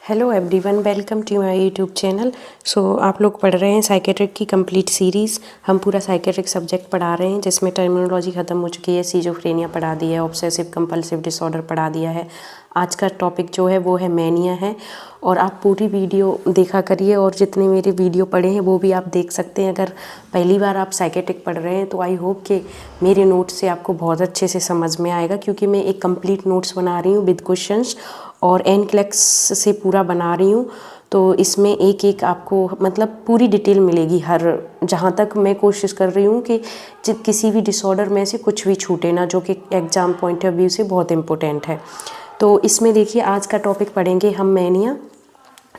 Hello everyone, welcome to my YouTube channel. आप लोग पढ़ रहे हैं साइकेट्रिक की कंप्लीट सीरीज़। हम पूरा साइकेट्रिक सब्जेक्ट पढ़ा रहे हैं, जिसमें टर्मिनोलॉजी ख़त्म हो चुकी है। सीजोफ्रेनिया पढ़ा दिया है, ऑब्सेसिव कंपल्सिव डिसऑर्डर पढ़ा दिया है। आज का टॉपिक जो है वो है मैनिया है। और आप पूरी वीडियो देखा करिए, और जितने मेरे वीडियो पढ़े हैं वो भी आप देख सकते हैं। अगर पहली बार आप साइकेट्रिक पढ़ रहे हैं तो आई होप कि मेरे नोट्स से आपको बहुत अच्छे से समझ में आएगा, क्योंकि मैं एक कंप्लीट नोट्स बना रही हूँ विद क्वेश्चंस, और NCLEX से पूरा बना रही हूँ। तो इसमें एक एक आपको मतलब पूरी डिटेल मिलेगी हर, जहाँ तक मैं कोशिश कर रही हूँ कि किसी भी डिसऑर्डर में से कुछ भी छूटे ना, जो कि एग्ज़ाम पॉइंट ऑफ व्यू से बहुत इम्पोर्टेंट है। तो इसमें देखिए, आज का टॉपिक पढ़ेंगे हम मैनिया।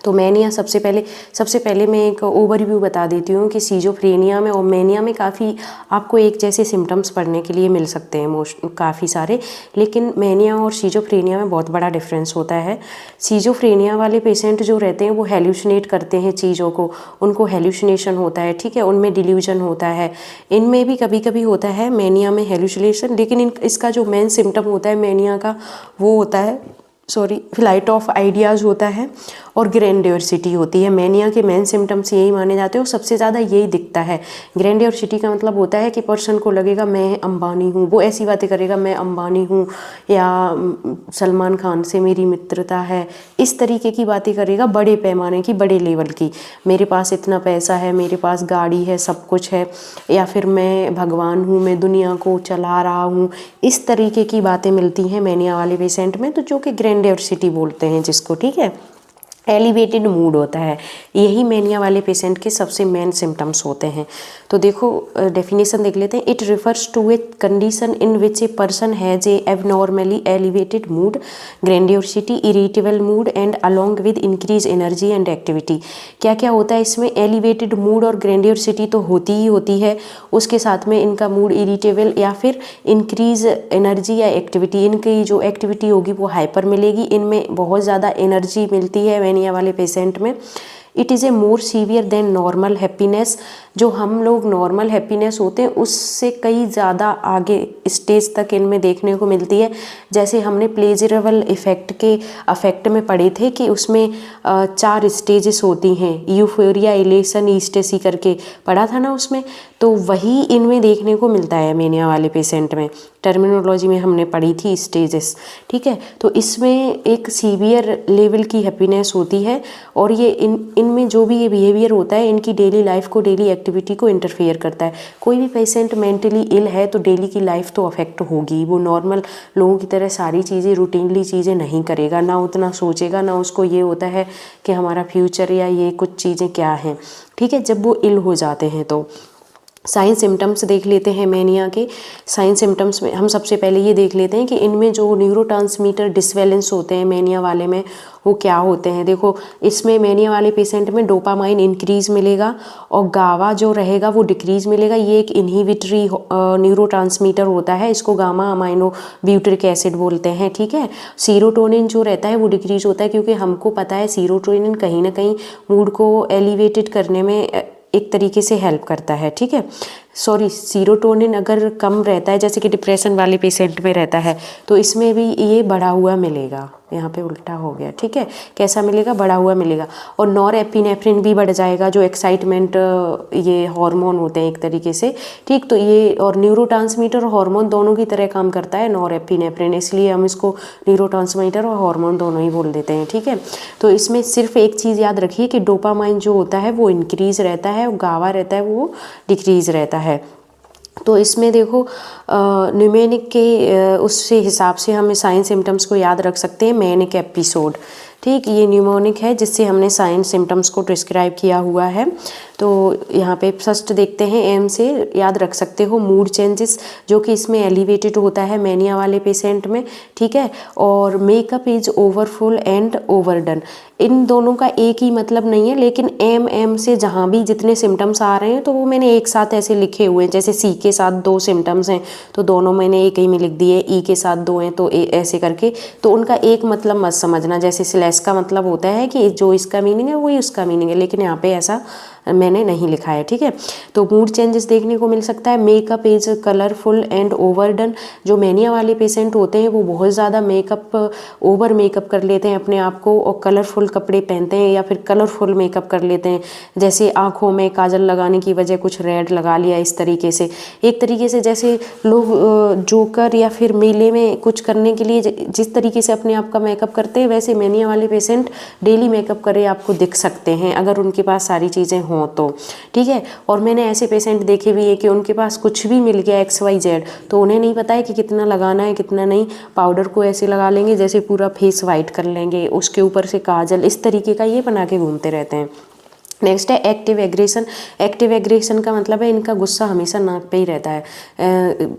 तो मैनिया सबसे पहले मैं एक ओवरव्यू बता देती हूँ कि सीजोफ्रेनिया में और मैनिया में काफ़ी आपको एक जैसे सिम्टम्स पढ़ने के लिए मिल सकते हैं काफ़ी सारे, लेकिन मैनिया और सीजोफ्रेनिया में बहुत बड़ा डिफरेंस होता है। सीजोफ्रेनिया वाले पेशेंट जो रहते हैं वो हेल्यूसिनेट करते हैं चीज़ों को, उनको हेल्यूसिनेशन होता है, ठीक है, उनमें डिल्यूजन होता है। इनमें भी कभी कभी होता है मैनिया में हेल्यूसिनेशन, लेकिन इसका जो मेन सिम्टम होता है मैनिया का वो होता है फ्लाइट ऑफ आइडियाज़ होता है और ग्रैंडियोसिटी होती है। मैनिया के मेन सिम्टम्स यही माने जाते हैं और सबसे ज़्यादा यही दिखता है। ग्रैंडियोसिटी का मतलब होता है कि पर्सन को लगेगा मैं अंबानी हूँ, वो ऐसी बातें करेगा मैं अंबानी हूँ, या सलमान खान से मेरी मित्रता है, इस तरीके की बातें करेगा, बड़े पैमाने की, बड़े लेवल की। मेरे पास इतना पैसा है, मेरे पास गाड़ी है, सब कुछ है, या फिर मैं भगवान हूँ, मैं दुनिया को चला रहा हूँ, इस तरीके की बातें मिलती हैं मैनिया वाले पेशेंट में, तो जो कि ग्रैंडियोसिटी बोलते हैं जिसको, ठीक है। एलिवेटेड मूड होता है, यही मैनिया वाले पेशेंट के सबसे मेन सिम्टम्स होते हैं। तो देखो डेफिनेशन देख लेते हैं। It refers to a condition in which a person has a abnormally elevated mood, grandiosity, irritable mood and along with increase energy and activity. क्या क्या होता है इसमें? एलिवेटेड मूड और ग्रैंडियोसिटी तो होती ही होती है, उसके साथ में इनका मूड इरिटेबल या फिर इंक्रीज एनर्जी या एक्टिविटी, इनकी जो एक्टिविटी होगी वो हाइपर मिलेगी, इनमें बहुत ज़्यादा एनर्जी मिलती है मैनिया वाले पेशेंट में। It is a more severe than normal happiness, जो हम लोग नॉर्मल हैप्पीनेस होते हैं उससे कई ज़्यादा आगे स्टेज तक इनमें देखने को मिलती है। जैसे हमने प्लेजरेबल इफ़ेक्ट के अफेक्ट में पढ़े थे कि उसमें 4 स्टेजेस होती हैं, यूफोरिया, इलेशन, ईस्टेसी करके पढ़ा था ना उसमें। तो वही इनमें देखने को मिलता है मैनिया वाले पेशेंट में, टर्मिनोलॉजी में हमने पढ़ी थी स्टेजेस, ठीक है। तो इसमें एक सीवियर लेवल की हैप्पीनेस होती है, और ये इनमें जो भी ये बिहेवियर होता है इनकी डेली लाइफ को, डेली एक्टिविटी को इंटरफेयर करता है। कोई भी पेशेंट मेंटली इल है तो डेली की लाइफ तो अफेक्ट होगी, वो नॉर्मल लोगों की तरह सारी चीज़ें रूटीनली चीज़ें नहीं करेगा, ना उतना सोचेगा, ना उसको ये होता है कि हमारा फ्यूचर या ये कुछ चीज़ें क्या हैं, ठीक है, जब वो इल हो जाते हैं। तो साइन सिम्टम्स देख लेते हैं मैनिया के। साइन सिम्टम्स में हम सबसे पहले ये देख लेते हैं कि इनमें जो न्यूरोट्रांसमीटर डिसबैलेंस होते हैं मैनिया वाले में वो क्या होते हैं। देखो इसमें मैनिया वाले पेशेंट में डोपामाइन इंक्रीज मिलेगा और गावा जो रहेगा वो डिक्रीज मिलेगा। ये एक इनहिबिटरी न्यूरोट्रांसमीटर होता है, इसको गामा अमाइनो ब्यूटरिक एसिड बोलते हैं, ठीक है। सीरोटोनिन जो रहता है वो डिक्रीज होता है, क्योंकि हमको पता है सीरोटोनिन कहीं ना कहीं मूड को एलिवेटेड करने में एक तरीके से हेल्प करता है, ठीक है। सीरोटोनिन अगर कम रहता है, जैसे कि डिप्रेशन वाले पेशेंट में रहता है, तो इसमें भी ये बढ़ा हुआ मिलेगा। यहाँ पे उल्टा हो गया, ठीक है, कैसा मिलेगा? बढ़ा हुआ मिलेगा। और नॉरएपिनेफ्रिन भी बढ़ जाएगा, जो एक्साइटमेंट ये हार्मोन होते हैं एक तरीके से, ठीक। तो ये और न्यूरोट्रांसमीटर और हार्मोन दोनों की तरह काम करता है नॉरएपिनेफ्रिन, इसलिए हम इसको न्यूरोट्रांसमीटर और हार्मोन दोनों ही बोल देते हैं, ठीक है। तो इसमें सिर्फ एक चीज़ याद रखिए कि डोपामाइन जो होता है वो इंक्रीज रहता है और गावा रहता है वो डिक्रीज रहता है। तो इसमें देखो न्यूमेनिक के उससे हिसाब से हम साइन सिम्टम्स को याद रख सकते हैं। मैनिक एपिसोड, ठीक, ये न्यूमोनिक है जिससे हमने साइन सिम्टम्स को डिस्क्राइब किया हुआ है। तो यहाँ पे फर्स्ट देखते हैं, एम से याद रख सकते हो मूड चेंजेस, जो कि इसमें एलिवेटेड होता है मैनिया वाले पेशेंट में, ठीक है। और makeup is overfull and overdone, इन दोनों का एक ही मतलब नहीं है, लेकिन एम से जहाँ भी जितने सिम्टम्स आ रहे हैं तो वो मैंने एक साथ ऐसे लिखे हुए हैं। जैसे सी के साथ 2 सिम्टम्स हैं तो दोनों मैंने एक ही में लिख दिए, ई के साथ 2 हैं तो ऐसे करके, तो उनका एक मतलब मत समझना। जैसे स्लैश का मतलब होता है कि जो इसका मीनिंग है वही उसका मीनिंग है, लेकिन यहाँ पे ऐसा मैंने नहीं लिखा है, ठीक है। तो मूड चेंजेस देखने को मिल सकता है। Makeup is colourful and overdone. जो मैनिया वाले पेशेंट होते हैं वो बहुत ज़्यादा ओवर मेकअप कर लेते हैं अपने आप को और कलरफुल कपड़े पहनते हैं या फिर कलरफुल मेकअप कर लेते हैं, जैसे आँखों में काजल लगाने की वजह कुछ रेड लगा लिया, इस तरीके से। एक तरीके से जैसे लोग जोकर या फिर मेले में कुछ करने के लिए जिस तरीके से अपने आप का मेकअप करते हैं, वैसे मैनिया वाले पेशेंट डेली मेकअप करे आपको दिख सकते हैं अगर उनके पास सारी चीज़ें हों तो, ठीक है। और मैंने ऐसे पेशेंट देखे भी है कि उनके पास कुछ भी मिल गया XYZ तो उन्हें नहीं पता है कि कितना लगाना है कितना नहीं, पाउडर को ऐसे लगा लेंगे जैसे पूरा फेस वाइट कर लेंगे, उसके ऊपर से काजल, इस तरीके का ये बना के घूमते रहते हैं। नेक्स्ट है एक्टिव एग्रेशन। एक्टिव एग्रेशन का मतलब है इनका गुस्सा हमेशा नाक पे ही रहता है।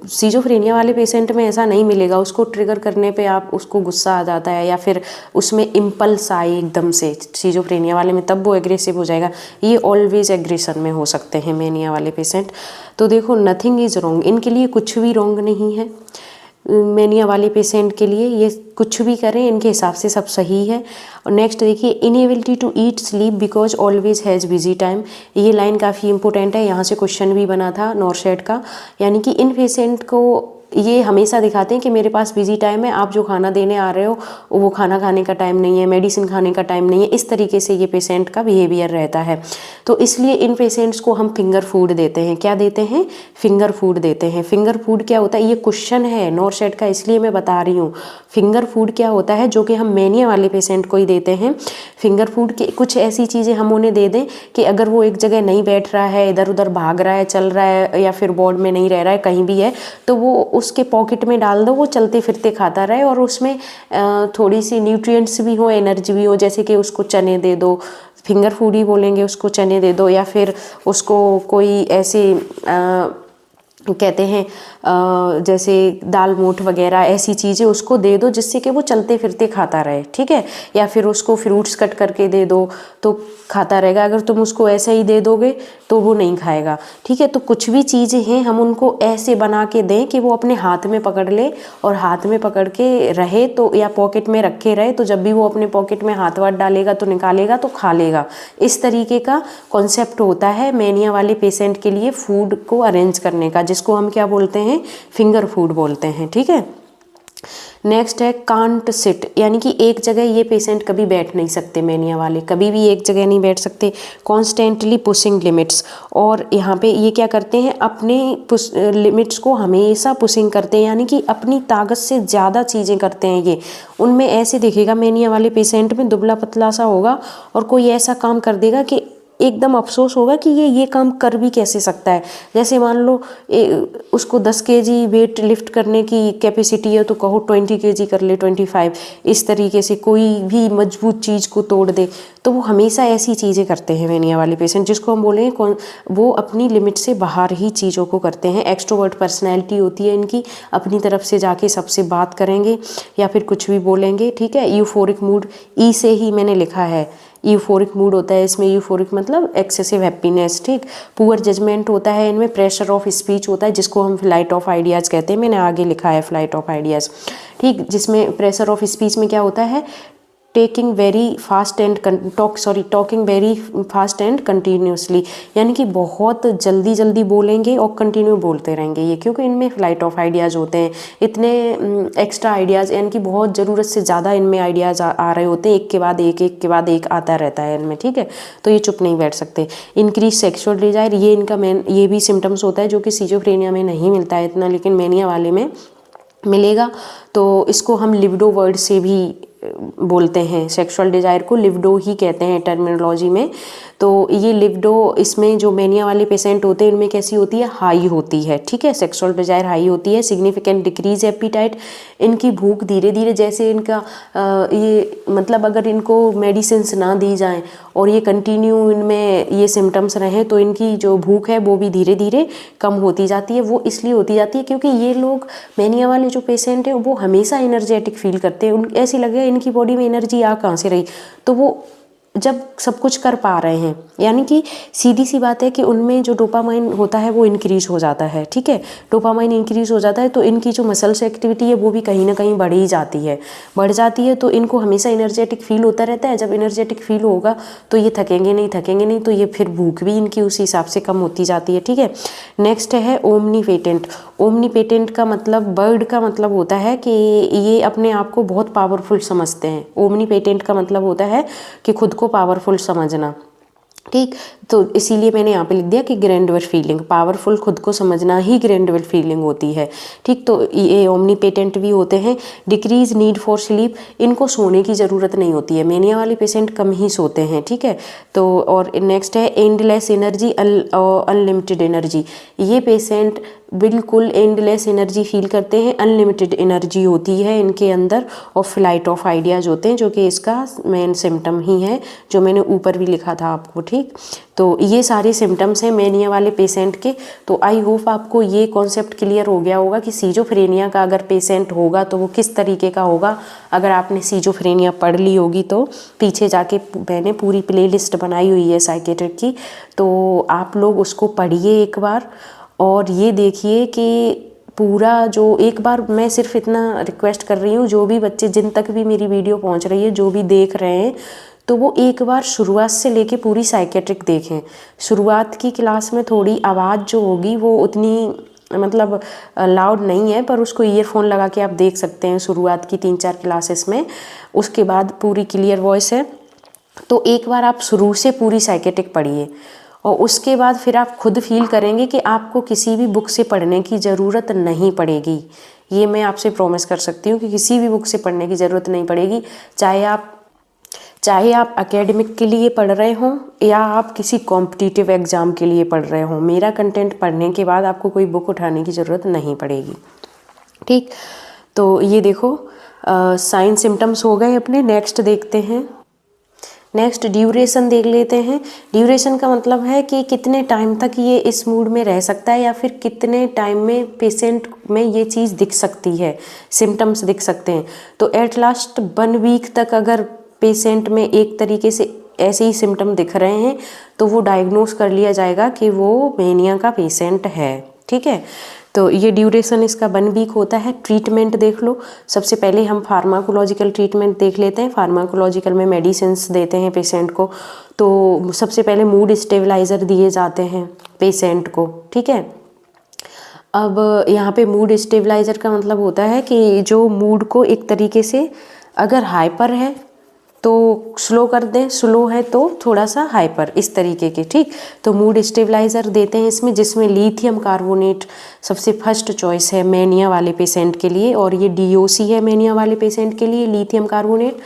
सीजोफ्रेनिया वाले पेशेंट में ऐसा नहीं मिलेगा, उसको ट्रिगर करने पे आप उसको गुस्सा आ जाता है या फिर उसमें इम्पल्स आए एकदम से सीजोफ्रेनिया वाले में, तब वो एग्रेसिव हो जाएगा। ये ऑलवेज एग्रेशन में हो सकते हैं मैनिया वाले पेशेंट। तो देखो नथिंग इज़ रॉन्ग, इनके लिए कुछ भी रॉन्ग नहीं है। मैनिया वाले पेशेंट के लिए ये कुछ भी करें इनके हिसाब से सब सही है। और नेक्स्ट देखिए, inability to eat sleep because always has busy time. ये लाइन काफ़ी इंपॉर्टेंट है, यहाँ से क्वेश्चन भी बना था नॉर्सेट का। यानी कि इन पेशेंट को ये हमेशा दिखाते हैं कि मेरे पास बिजी टाइम है, आप जो खाना देने आ रहे हो वो खाना खाने का टाइम नहीं है, मेडिसिन खाने का टाइम नहीं है, इस तरीके से ये पेशेंट का बिहेवियर रहता है। तो इसलिए इन पेशेंट्स को हम फिंगर फूड देते हैं। क्या देते हैं? फिंगर फूड देते हैं। फिंगर फूड क्या होता है? ये क्वेश्चन है नॉर्सेट का, इसलिए मैं बता रही हूँ। फिंगर फूड क्या होता है जो कि हम मैनिया वाले पेशेंट को ही देते हैं। फिंगर फूड के कुछ ऐसी चीज़ें हम उन्हें दे दें कि अगर वो एक जगह नहीं बैठ रहा है, इधर उधर भाग रहा है, चल रहा है या फिर बोर्ड में नहीं रह रहा है, कहीं भी है, तो वो उसके पॉकेट में डाल दो, वो चलते फिरते खाता रहे और उसमें थोड़ी सी न्यूट्रिएंट्स भी हो, एनर्जी भी हो। जैसे कि उसको चने दे दो, फिंगर फूड ही बोलेंगे, उसको चने दे दो, या फिर उसको कोई ऐसे कहते हैं जैसे दाल मोठ वगैरह ऐसी चीज़ें उसको दे दो जिससे कि वो चलते फिरते खाता रहे, ठीक है। या फिर उसको फ्रूट्स कट करके दे दो तो खाता रहेगा। अगर तुम उसको ऐसे ही दे दोगे तो वो नहीं खाएगा, ठीक है। तो कुछ भी चीज़ें हैं हम उनको ऐसे बना के दें कि वो अपने हाथ में पकड़ ले और हाथ में पकड़ के रहे, तो या पॉकेट में रखे रहे, तो जब भी वो अपने पॉकेट में हाथ वाथ डालेगा तो निकालेगा तो खा लेगा। इस तरीके का कॉन्सेप्ट होता है मैनिया वाले पेशेंट के लिए फूड को अरेंज करने का, जिसको हम क्या बोलते हैं? फिंगर फूड बोलते हैं, ठीक है। नेक्स्ट है कांट सिट, यानी कि एक जगह ये पेशेंट कभी बैठ नहीं सकते। मैनिया वाले कभी भी एक जगह नहीं बैठ सकते। कॉन्स्टेंटली पुशिंग लिमिट्स, और यहाँ पे ये क्या करते हैं? अपने लिमिट्स को हमेशा पुशिंग करते हैं, यानी कि अपनी ताकत से ज़्यादा चीज़ें करते हैं ये। उनमें ऐसे दिखेगा मैनिया वाले पेशेंट में दुबला पतला सा होगा और कोई ऐसा काम कर देगा कि एकदम अफसोस होगा कि ये काम कर भी कैसे सकता है। जैसे मान लो उसको 10 kg वेट लिफ्ट करने की कैपेसिटी है तो कहो 20 kg कर ले, 25, इस तरीके से कोई भी मजबूत चीज़ को तोड़ दे। तो वो हमेशा ऐसी चीज़ें करते हैं मैनिया वाले पेशेंट, जिसको हम बोलेंगे वो अपनी लिमिट से बाहर ही चीज़ों को करते हैं। एक्सट्रोवर्ट पर्सनैलिटी होती है इनकी, अपनी तरफ से जाके सबसे बात करेंगे या फिर कुछ भी बोलेंगे, ठीक है। यूफोरिक मूड, ई से ही मैंने लिखा है, यूफोरिक मूड होता है इसमें। यूफोरिक मतलब एक्सेसिव हैप्पीनेस, ठीक। पुअर जजमेंट होता है इनमें। प्रेशर ऑफ स्पीच होता है जिसको हम फ्लाइट ऑफ आइडियाज़ कहते हैं, मैंने आगे लिखा है फ्लाइट ऑफ आइडियाज़, ठीक। जिसमें प्रेशर ऑफ स्पीच में क्या होता है? Talking very fast and continuously, यानी कि बहुत जल्दी जल्दी बोलेंगे और कंटिन्यू बोलते रहेंगे ये, क्योंकि इनमें फ्लाइट ऑफ आइडियाज़ होते हैं। इतने एक्स्ट्रा आइडियाज़, यानी कि बहुत ज़रूरत से ज़्यादा इनमें आइडियाज़ आ रहे होते हैं, एक के बाद एक आता रहता है इनमें, ठीक है। तो ये चुप नहीं बैठ सकते। इंक्रीज सेक्सुअल डिजायर, ये इनका ये भी सिम्टम्स होता है जो कि सीजोफ्रेनिया में नहीं मिलता है इतना, लेकिन मैनिया वाले में मिलेगा। तो इसको हम लिबिडो वर्ड से भी बोलते हैं, सेक्सुअल डिज़ायर को लिबिडो ही कहते हैं टर्मिनोलॉजी में। तो ये लिबिडो इसमें जो मैनिया वाले पेशेंट होते हैं इनमें कैसी होती है? हाई होती है, ठीक है। सेक्सुअल डिज़ायर हाई होती है। सिग्निफिकेंट डिक्रीज एपीटाइट, इनकी भूख धीरे धीरे, जैसे इनका ये मतलब अगर इनको मेडिसिन्स ना दी जाएं और ये कंटिन्यू इनमें ये सिम्टम्स रहें तो इनकी जो भूख है वो भी धीरे धीरे कम होती जाती है। वो इसलिए होती जाती है क्योंकि ये लोग मैनिया वाले जो पेशेंट हैं वो हमेशा एनर्जेटिक फील करते हैं। ऐसे लगे इनकी बॉडी में एनर्जी आ कहाँ से रही, तो वो जब सब कुछ कर पा रहे हैं, यानी कि सीधी सी बात है कि उनमें जो डोपामाइन होता है वो इंक्रीज हो जाता है, ठीक है। डोपामाइन इंक्रीज हो जाता है तो इनकी जो मसल्स एक्टिविटी है वो भी कहीं ना कहीं बढ़ ही जाती है, बढ़ जाती है। तो इनको हमेशा एनर्जेटिक फील होता रहता है। जब एनर्जेटिक फील होगा तो ये थकेंगे नहीं, तो ये फिर भूख भी इनकी उसी हिसाब से कम होती जाती है, ठीक है। नेक्स्ट है ओमनीपेटेंट। ओमनीपेटेंट का मतलब, वर्ड का मतलब होता है कि ये अपने आप को बहुत पावरफुल समझते हैं। ओमनीपेटेंट का मतलब होता है कि खुद को पावरफुल समझना, ठीक। तो इसीलिए मैंने यहाँ पे लिख दिया कि ग्रैंडवर फीलिंग, पावरफुल खुद को समझना ही ग्रैंडवर फीलिंग होती है, ठीक। तो ये ओमनीपेटेंट भी होते हैं। डिक्रीज नीड फॉर स्लीप, इनको सोने की ज़रूरत नहीं होती है। मेनिया वाले पेशेंट कम ही सोते हैं, ठीक है। तो और नेक्स्ट है एंडलेस एनर्जी, अनलिमिटेड एनर्जी। ये पेशेंट बिल्कुल एंडलेस एनर्जी फील करते हैं, अनलिमिटेड एनर्जी होती है इनके अंदर, और फ्लाइट ऑफ आइडियाज़ होते हैं, जो कि इसका मेन सिम्टम ही है, जो मैंने ऊपर भी लिखा था आपको, ठीक। तो ये सारे सिम्टम्स हैं मेनिया वाले पेशेंट के। तो आई होप आपको ये कॉन्सेप्ट क्लियर हो गया होगा कि सीजोफ्रेनिया का अगर पेशेंट होगा तो वो किस तरीके का होगा। अगर आपने सीजोफ्रेनिया पढ़ ली होगी तो पीछे जाके मैंने पूरी प्लेलिस्ट बनाई हुई है साइकेट्रिक की, तो आप लोग उसको पढ़िए एक बार, और ये देखिए कि पूरा जो, एक बार मैं सिर्फ इतना रिक्वेस्ट कर रही हूँ, जो भी बच्चे, जिन तक भी मेरी वीडियो पहुँच रही है, जो भी देख रहे हैं, तो वो एक बार शुरुआत से लेके पूरी साइकेट्रिक देखें। शुरुआत की क्लास में थोड़ी आवाज़ जो होगी वो उतनी मतलब लाउड नहीं है, पर उसको ईयरफोन लगा के आप देख सकते हैं शुरुआत की 3-4 क्लासेस में। उसके बाद पूरी क्लियर वॉइस है। तो एक बार आप शुरू से पूरी साइकेट्रिक पढ़िए, और उसके बाद फिर आप खुद फील करेंगे कि आपको किसी भी बुक से पढ़ने की ज़रूरत नहीं पड़ेगी। ये मैं आपसे प्रॉमिस कर सकती हूँ कि किसी भी बुक से पढ़ने की ज़रूरत नहीं पड़ेगी, चाहे आप एकेडमिक के लिए पढ़ रहे हों या आप किसी कॉम्पिटिटिव एग्ज़ाम के लिए पढ़ रहे हों। मेरा कंटेंट पढ़ने के बाद आपको कोई बुक उठाने की ज़रूरत नहीं पड़ेगी, ठीक। तो ये देखो साइन सिम्टम्स हो गए अपने। नेक्स्ट देखते हैं, नेक्स्ट ड्यूरेशन देख लेते हैं। ड्यूरेशन का मतलब है कि कितने टाइम तक ये इस मूड में रह सकता है, या फिर कितने टाइम में पेशेंट में ये चीज़ दिख सकती है, सिम्टम्स दिख सकते हैं। तो एट लास्ट 1 वीक तक अगर पेशेंट में एक तरीके से ऐसे ही सिम्टम दिख रहे हैं तो वो डायग्नोस कर लिया जाएगा कि वो मेनिया का पेशेंट है, ठीक है। तो ये ड्यूरेशन इसका 1 वीक होता है। ट्रीटमेंट देख लो। सबसे पहले हम फार्माकोलॉजिकल ट्रीटमेंट देख लेते हैं। फार्माकोलॉजिकल में मेडिसिन्स देते हैं पेशेंट को। तो सबसे पहले मूड स्टेबलाइज़र दिए जाते हैं पेशेंट को, ठीक है। अब यहाँ पे मूड स्टेबलाइज़र का मतलब होता है कि जो मूड को एक तरीके से, अगर हाइपर है तो स्लो कर दें, स्लो है तो थोड़ा सा हाइपर, इस तरीके के, ठीक। तो मूड स्टेबलाइज़र देते हैं इसमें, जिसमें लिथियम कार्बोनेट सबसे फर्स्ट चॉइस है मेनिया वाले पेशेंट के लिए, और ये DOC है मेनिया वाले पेशेंट के लिए, लिथियम कार्बोनेट।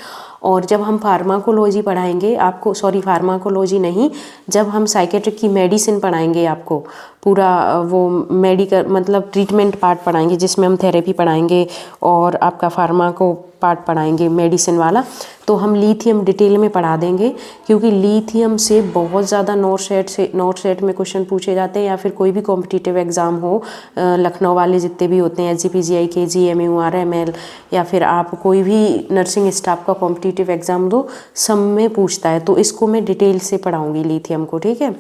और जब हम फार्माकोलॉजी पढ़ाएंगे आपको, सॉरी फार्माकोलॉजी नहीं, जब हम साइकेट्रिक की मेडिसिन पढ़ाएंगे आपको, पूरा वो मेडिकल मतलब ट्रीटमेंट पार्ट पढ़ाएंगे, जिसमें हम थेरेपी पढ़ाएंगे और आपका फार्माको पार्ट पढ़ाएंगे मेडिसिन वाला, तो हम लिथियम डिटेल में पढ़ा देंगे, क्योंकि लिथियम से बहुत ज़्यादा नॉर्थ सेट में क्वेश्चन पूछे जाते हैं, या फिर कोई भी कॉम्पिटिटिव एग्ज़ाम हो, लखनऊ वाले जितने भी होते हैं, SGPGI, KG, MU, RML, या फिर आप कोई भी नर्सिंग स्टाफ का कॉम्पिटिटिव एग्ज़ाम दो, सब में पूछता है। तो इसको मैं डिटेल से पढ़ाऊँगी लिथियम को, ठीक है।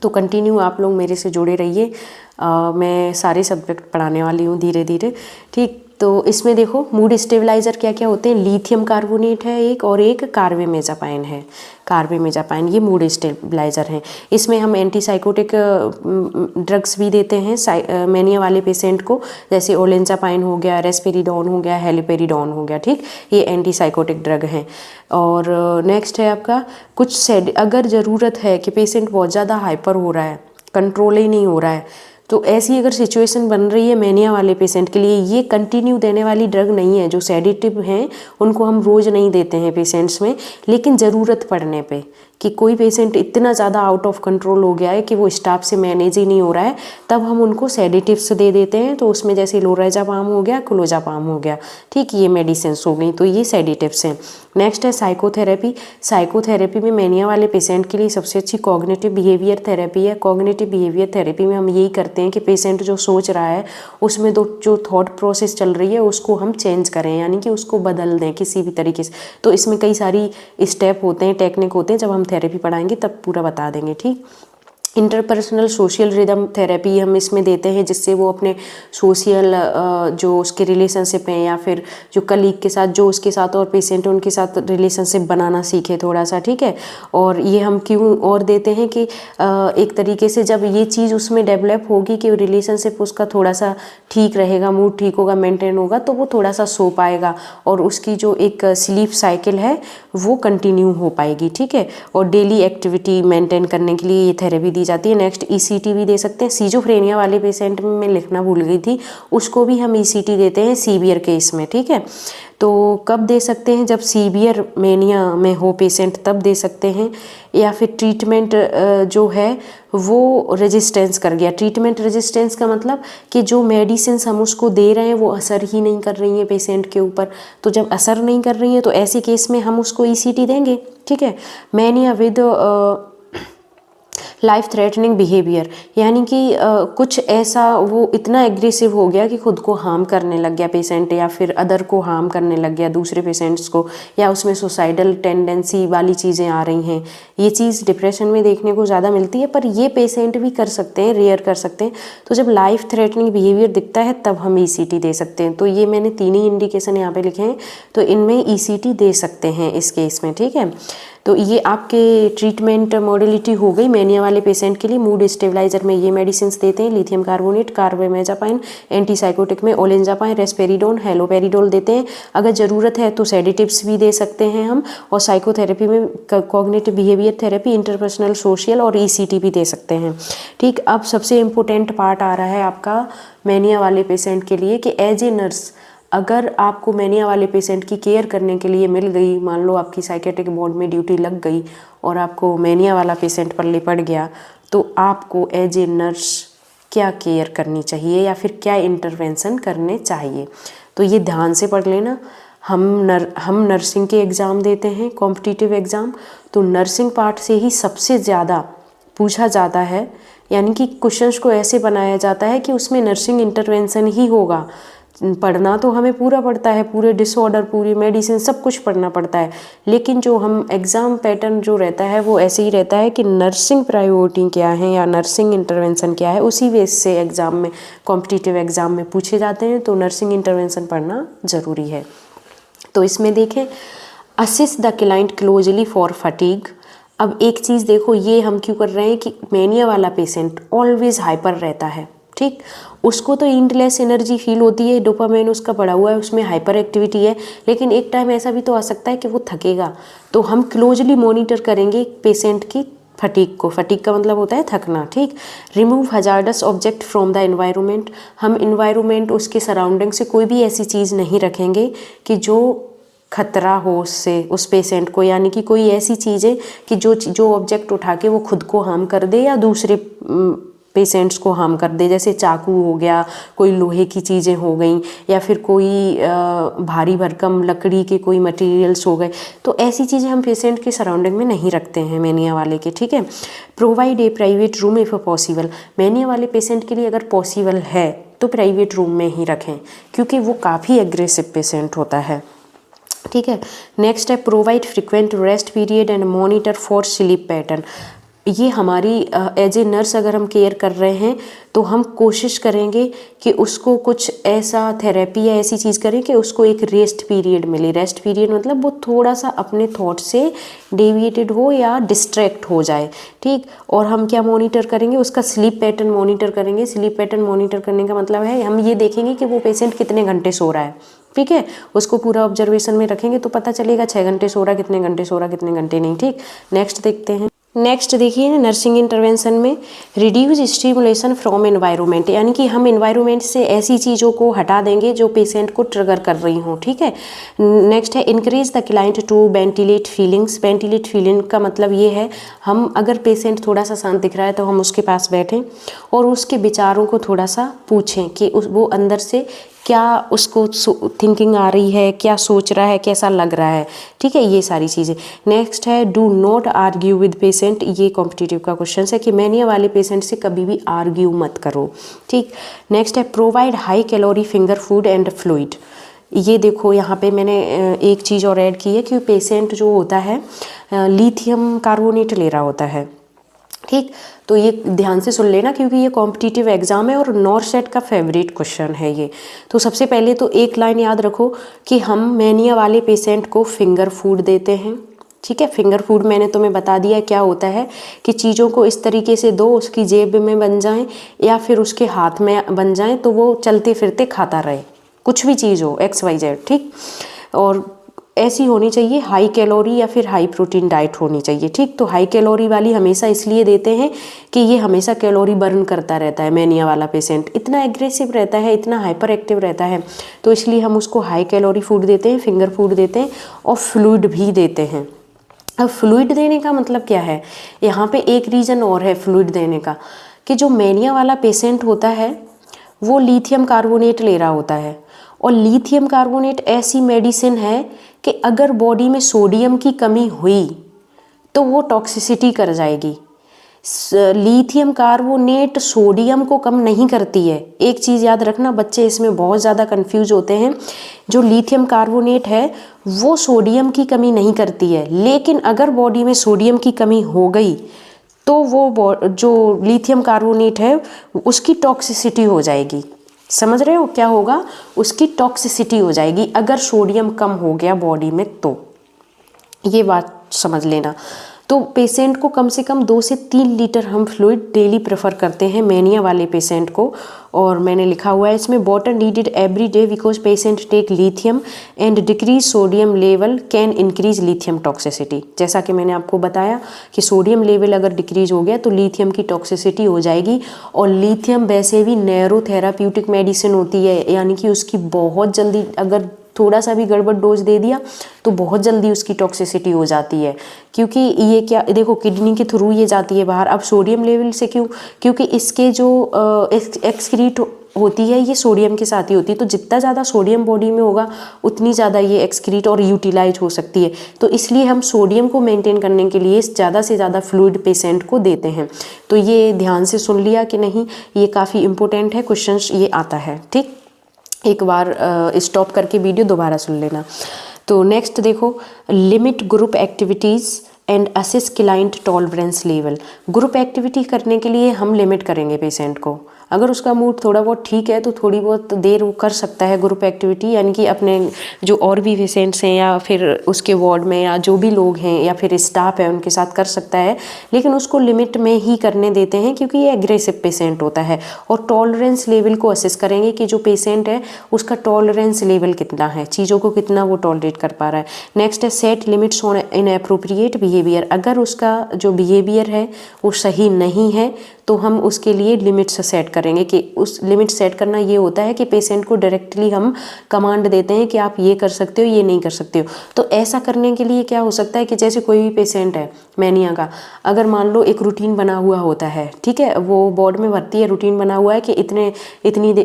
तो कंटिन्यू आप लोग मेरे से जुड़े रहिए। मैं सारे सब्जेक्ट पढ़ाने वाली हूँ धीरे धीरे, ठीक। तो इसमें देखो मूड स्टेबलाइज़र क्या क्या होते हैं। लिथियम कार्बोनेट है एक, और एक कार्बेमेजापाइन है। कार्बेमेजापाइन ये मूड स्टेबलाइज़र हैं। इसमें हम एंटीसाइकोटिक ड्रग्स भी देते हैं मेनिया वाले पेशेंट को, जैसे ओलेंजापाइन हो गया, रेस्पेरिडोन हो गया, हेलिपेरिडोन हो गया, ठीक। ये एंटीसाइकोटिक ड्रग हैं। और नेक्स्ट है आपका कुछ अगर ज़रूरत है कि पेशेंट बहुत ज़्यादा हाइपर हो रहा है, कंट्रोल ही नहीं हो रहा है, तो ऐसी अगर सिचुएशन बन रही है मेनिया वाले पेशेंट के लिए, ये कंटिन्यू देने वाली ड्रग नहीं है। जो सेडेटिव हैं उनको हम रोज़ नहीं देते हैं पेशेंट्स में, लेकिन ज़रूरत पड़ने पे कि कोई पेशेंट इतना ज़्यादा आउट ऑफ कंट्रोल हो गया है कि वो स्टाफ से मैनेज ही नहीं हो रहा है, तब हम उनको सेडेटिव्स दे देते हैं। तो उसमें जैसे लोराज़ापाम हो गया, क्लोज़ापाम हो गया, ठीक, ये मेडिसिन्स हो गई, तो ये सेडेटिव्स हैं। नेक्स्ट है साइकोथेरेपी। साइकोथेरेपी में मेनिया वाले पेशेंट के लिए सबसे अच्छी कॉग्निटिव बिहेवियर थेरेपी है। कॉग्निटिव बिहेवियर थेरेपी में हम यही करते हैं कि पेशेंट जो सोच रहा है उसमें जो थॉट प्रोसेस चल रही है उसको हम चेंज करें, यानी कि उसको बदल दें किसी भी तरीके से। तो इसमें कई सारी स्टेप होते हैं, टेक्निक होते हैं, जब हम थेरेपी पढ़ाएंगे तब पूरा बता देंगे, ठीक। इंटरपर्सनल सोशल रिदम थेरेपी हम इसमें देते हैं, जिससे वो अपने सोशल जो उसके रिलेशनशिप हैं या फिर जो कलीग के साथ, जो उसके साथ और पेशेंट उनके साथ रिलेशनशिप बनाना सीखे थोड़ा सा, ठीक है। और ये हम क्यों और देते हैं कि एक तरीके से जब ये चीज़ उसमें डेवलप होगी कि रिलेशनशिप उसका थोड़ा सा ठीक रहेगा, मूड ठीक होगा, मेंटेन होगा, तो वो थोड़ा सा सो पाएगा और उसकी जो एक स्लीप साइकिल है वो कंटिन्यू हो पाएगी, ठीक है। और डेली एक्टिविटी मेंटेन करने के लिए ये थेरेपी दी जाती है। नेक्स्ट ईसीटी भी दे सकते हैं। सिजोफ्रेनिया वाले पेशेंट में मैं लिखना भूल गई थी, उसको भी हम ईसीटी देते हैं सीवियर केस में, ठीक है। तो कब दे सकते हैं? जब सीवियर मेनिया में हो पेशेंट तब दे सकते हैं, या फिर ट्रीटमेंट जो है वो रेजिस्टेंस कर गया। ट्रीटमेंट रेजिस्टेंस का मतलब कि जो मेडिसिन हम उसको दे रहे हैं वो असर ही नहीं कर रही हैं पेशेंट के ऊपर। तो जब असर नहीं कर रही है तो ऐसे केस में हम उसको ईसीटी देंगे, ठीक है। Mania with life threatening behaviour, यानी कि कुछ ऐसा वो इतना एग्रेसिव हो गया कि खुद को हार्म करने लग गया पेशेंट, या फिर अदर को हार्म करने लग गया, दूसरे पेशेंट्स को, या उसमें सुसाइडल टेंडेंसी वाली चीज़ें आ रही हैं। ये चीज़ डिप्रेशन में देखने को ज़्यादा मिलती है, पर ये पेशेंट भी कर सकते हैं, रेयर कर सकते हैं। तो जब लाइफ थ्रेटनिंग बिहेवियर दिखता है तब हम ईसीटी दे सकते हैं। तो ये मैंने 3 ही इंडिकेशन यहाँ पे लिखे हैं, तो इनमें ईसीटी दे सकते हैं इस केस में, ठीक है। तो ये आपके ट्रीटमेंट मॉडलिटी हो गई मेनिया वाले पेशेंट के लिए। मूड स्टेबलाइजर में ये मेडिसिन देते हैं, लिथियम कार्बोनेट, कार्बेमेजापाइन, एंटीसाइकोटिक में ओलेंजापाइन, रेस्पेरिडोन, हेलोपेरिडोल देते हैं। अगर ज़रूरत है तो सेडेटिव्स भी दे सकते हैं हम, और साइकोथेरेपी में cognitive behaviour therapy, interpersonal social और ईसीटी भी दे सकते हैं, ठीक। अब सबसे इम्पोर्टेंट पार्ट आ रहा है आपका मेनिया वाले पेशेंट के लिए कि एज ए नर्स अगर आपको मेनिया वाले पेशेंट की केयर करने के लिए मिल गई, मान लो आपकी साइकेट्रिक बोर्ड में ड्यूटी लग गई और आपको मेनिया वाला पेशेंट पल्ले पड़ गया, तो आपको एज ए नर्स क्या केयर करनी चाहिए या फिर क्या इंटरवेंशन करने चाहिए। तो ये ध्यान से पढ़ लेना। हम नर्सिंग के एग्ज़ाम देते हैं, कॉम्पिटिटिव एग्ज़ाम, तो नर्सिंग पार्ट से ही सबसे ज़्यादा पूछा जाता है, यानी कि क्वेश्चंस को ऐसे बनाया जाता है कि उसमें नर्सिंग इंटरवेंशन ही होगा। पढ़ना तो हमें पूरा पड़ता है, पूरे डिसऑर्डर, पूरी मेडिसिन, सब कुछ पढ़ना पड़ता है, लेकिन जो हम एग्ज़ाम पैटर्न जो रहता है वो ऐसे ही रहता है कि नर्सिंग प्रायोरिटी क्या है या नर्सिंग इंटरवेंशन क्या है, उसी बेस से एग्ज़ाम में, कॉम्पिटिटिव एग्ज़ाम में पूछे जाते हैं। तो नर्सिंग इंटरवेंशन पढ़ना ज़रूरी है। तो इसमें देखें, assist the client closely for fatigue. अब एक चीज़ देखो, ये हम क्यों कर रहे हैं कि मेनिया वाला पेशेंट ऑलवेज हाइपर रहता है, ठीक। उसको तो इंटलेस एनर्जी फील होती है, डोपामाइन उसका बढ़ा हुआ है, उसमें हाइपर एक्टिविटी है, लेकिन एक टाइम ऐसा भी तो आ सकता है कि वो थकेगा। तो हम क्लोजली मॉनिटर करेंगे पेशेंट की फटीग को। फटीग का मतलब होता है थकना, ठीक। Remove hazardous object from the environment. हम एनवायरनमेंट, उसके सराउंडिंग से कोई भी ऐसी चीज़ नहीं रखेंगे कि जो खतरा हो उससे उस पेशेंट को, यानी कि कोई ऐसी चीज़ है कि जो ऑब्जेक्ट उठा के वो खुद को हार्म कर दे या दूसरे पेशेंट्स को हार्म कर दे, जैसे चाकू हो गया, कोई लोहे की चीज़ें हो गई, या फिर कोई भारी भरकम लकड़ी के कोई मटेरियल्स हो गए। तो ऐसी चीज़ें हम पेशेंट के सराउंडिंग में नहीं रखते हैं मेनिया वाले के, ठीक है। Provide a private room if possible. Mania वाले पेशेंट के लिए अगर पॉसिबल है तो प्राइवेट रूम में ही रखें, क्योंकि वो काफ़ी एग्रेसिव पेशेंट होता है, ठीक है। नेक्स्ट है provide frequent rest period and monitor for sleep pattern. ये हमारी एज ए नर्स अगर हम केयर कर रहे हैं तो हम कोशिश करेंगे कि उसको कुछ ऐसा थेरेपी या ऐसी चीज़ करें कि उसको एक रेस्ट पीरियड मिले। रेस्ट पीरियड मतलब वो थोड़ा सा अपने थॉट से डेविएटेड हो या डिस्ट्रैक्ट हो जाए, ठीक। और हम क्या मॉनिटर करेंगे, उसका स्लीप पैटर्न मॉनिटर करेंगे। स्लीप पैटर्न मॉनिटर करने का मतलब है हम ये देखेंगे कि वो पेशेंट कितने घंटे सो रहा है, ठीक है। उसको पूरा ऑब्जर्वेशन में रखेंगे तो पता चलेगा 6 घंटे सो रहा, कितने घंटे सो रहा, कितने घंटे नहीं, ठीक। नेक्स्ट देखते हैं। नेक्स्ट देखिए नर्सिंग इंटरवेंशन में रिड्यूस स्टिमुलेशन फ्रॉम एनवायरनमेंट, यानी कि हम एनवायरनमेंट से ऐसी चीज़ों को हटा देंगे जो पेशेंट को ट्रिगर कर रही हों, ठीक है। नेक्स्ट है increase the client to ventilate feelings. Ventilate feeling का मतलब ये है, हम अगर पेशेंट थोड़ा सा शांत दिख रहा है तो हम उसके पास बैठें और उसके विचारों को थोड़ा सा पूछें कि वो अंदर से क्या उसको थिंकिंग आ रही है, क्या सोच रहा है, कैसा लग रहा है, ठीक है, ये सारी चीज़ें। नेक्स्ट है do not argue with patient, ये कॉम्पिटिटिव का क्वेश्चन है कि मैनिया वाले पेशेंट से कभी भी आर्ग्यू मत करो, ठीक। नेक्स्ट है provide high calorie finger food and fluid. ये देखो यहाँ पे मैंने एक चीज़ और ऐड की है कि पेशेंट जो होता है लिथियम कार्बोनेट ले रहा होता है, ठीक। तो ये ध्यान से सुन लेना क्योंकि ये कॉम्पिटिटिव एग्जाम है और नॉर्सेट का फेवरेट क्वेश्चन है ये। तो सबसे पहले तो एक लाइन याद रखो कि हम मैनिया वाले पेशेंट को फिंगर फूड देते हैं, ठीक है। फिंगर फूड मैंने तुम्हें बता दिया क्या होता है कि चीज़ों को इस तरीके से दो उसकी जेब में बन जाएं या फिर उसके हाथ में बन जाएं तो वो चलते फिरते खाता रहे, कुछ भी चीज़ हो XYZ, ठीक। और ऐसी होनी चाहिए हाई कैलोरी या फिर हाई प्रोटीन डाइट होनी चाहिए, ठीक। तो हाई कैलोरी वाली हमेशा इसलिए देते हैं कि ये हमेशा कैलोरी बर्न करता रहता है, मैनिया वाला पेशेंट इतना एग्रेसिव रहता है, इतना हाइपर एक्टिव रहता है, तो इसलिए हम उसको हाई कैलोरी फूड देते हैं, फिंगर फूड देते हैं और फ्लूइड भी देते हैं। अब फ्लूइड देने का मतलब क्या है, यहाँ पे एक रीज़न और है फ्लूइड देने का कि जो मैनिया वाला पेशेंट होता है वो लिथियम कार्बोनेट ले रहा होता है और लिथियम कार्बोनेट ऐसी मेडिसिन है कि अगर बॉडी में सोडियम की कमी हुई तो वो टॉक्सिसिटी कर जाएगी। लिथियम कार्बोनेट सोडियम को कम नहीं करती है, एक चीज़ याद रखना, बच्चे इसमें बहुत ज़्यादा कंफ्यूज होते हैं। जो लिथियम कार्बोनेट है वो सोडियम की कमी नहीं करती है, लेकिन अगर बॉडी में सोडियम की कमी हो गई तो वो जो लिथियम कार्बोनेट है उसकी टॉक्सिसिटी हो जाएगी। समझ रहे हो क्या होगा, उसकी टॉक्सिसिटी हो जाएगी अगर सोडियम कम हो गया बॉडी में, तो ये बात समझ लेना। तो पेशेंट को कम से कम 2 से 3 लीटर हम फ्लूइड डेली प्रेफर करते हैं मैनिया वाले पेशेंट को। और मैंने लिखा हुआ है इसमें water needed every day because patient take lithium and decrease sodium level can increase lithium toxicity. जैसा कि मैंने आपको बताया कि सोडियम लेवल अगर डिक्रीज हो गया तो लिथियम की टॉक्सिसिटी हो जाएगी। और लिथियम वैसे भी नैरो थेराप्यूटिक मेडिसिन होती है, यानी कि उसकी बहुत जल्दी अगर थोड़ा सा भी गड़बड़ डोज दे दिया तो बहुत जल्दी उसकी टॉक्सिसिटी हो जाती है, क्योंकि ये क्या देखो किडनी के थ्रू ये जाती है बाहर। अब सोडियम लेवल से क्यों, क्योंकि इसके जो एक्सक्रीट होती है ये सोडियम के साथ ही होती है, तो जितना ज़्यादा सोडियम बॉडी में होगा उतनी ज़्यादा ये एक्सक्रीट और यूटिलाइज हो सकती है। तो इसलिए हम सोडियम को मेंटेन करने के लिए ज़्यादा से ज़्यादा फ्लूइड पेशेंट को देते हैं। तो ये ध्यान से सुन लिया कि नहीं, ये काफ़ी इंपॉर्टेंट है, क्वेश्चन ये आता है, ठीक। एक बार स्टॉप करके वीडियो दोबारा सुन लेना। तो नेक्स्ट देखो, limit group activities and assess client tolerance level. Group activity करने के लिए हम लिमिट करेंगे पेशेंट को। अगर उसका मूड थोड़ा बहुत ठीक है तो थोड़ी बहुत देर वो कर सकता है ग्रुप एक्टिविटी, यानी कि अपने जो और भी पेशेंट्स हैं या फिर उसके वार्ड में या जो भी लोग हैं या फिर स्टाफ है उनके साथ कर सकता है, लेकिन उसको लिमिट में ही करने देते हैं क्योंकि ये एग्रेसिव पेशेंट होता है। और टॉलरेंस लेवल को असेस करेंगे कि जो पेशेंट है उसका टॉलरेंस लेवल कितना है, चीज़ों को कितना वो टॉलरेट कर पा रहा है। नेक्स्ट है set limits on inappropriate behaviour. अगर उसका जो बिहेवियर है वो सही नहीं है तो हम उसके लिए लिमिट्स सेट करेंगे। कि उस लिमिट सेट करना ये होता है कि पेशेंट को डायरेक्टली हम कमांड देते हैं कि आप ये कर सकते हो, ये नहीं कर सकते हो। तो ऐसा करने के लिए क्या हो सकता है कि जैसे कोई भी पेशेंट है मैनिया का, अगर मान लो एक रूटीन बना हुआ होता है, ठीक है, वो बोर्ड में भर्ती है, रूटीन बना हुआ है कि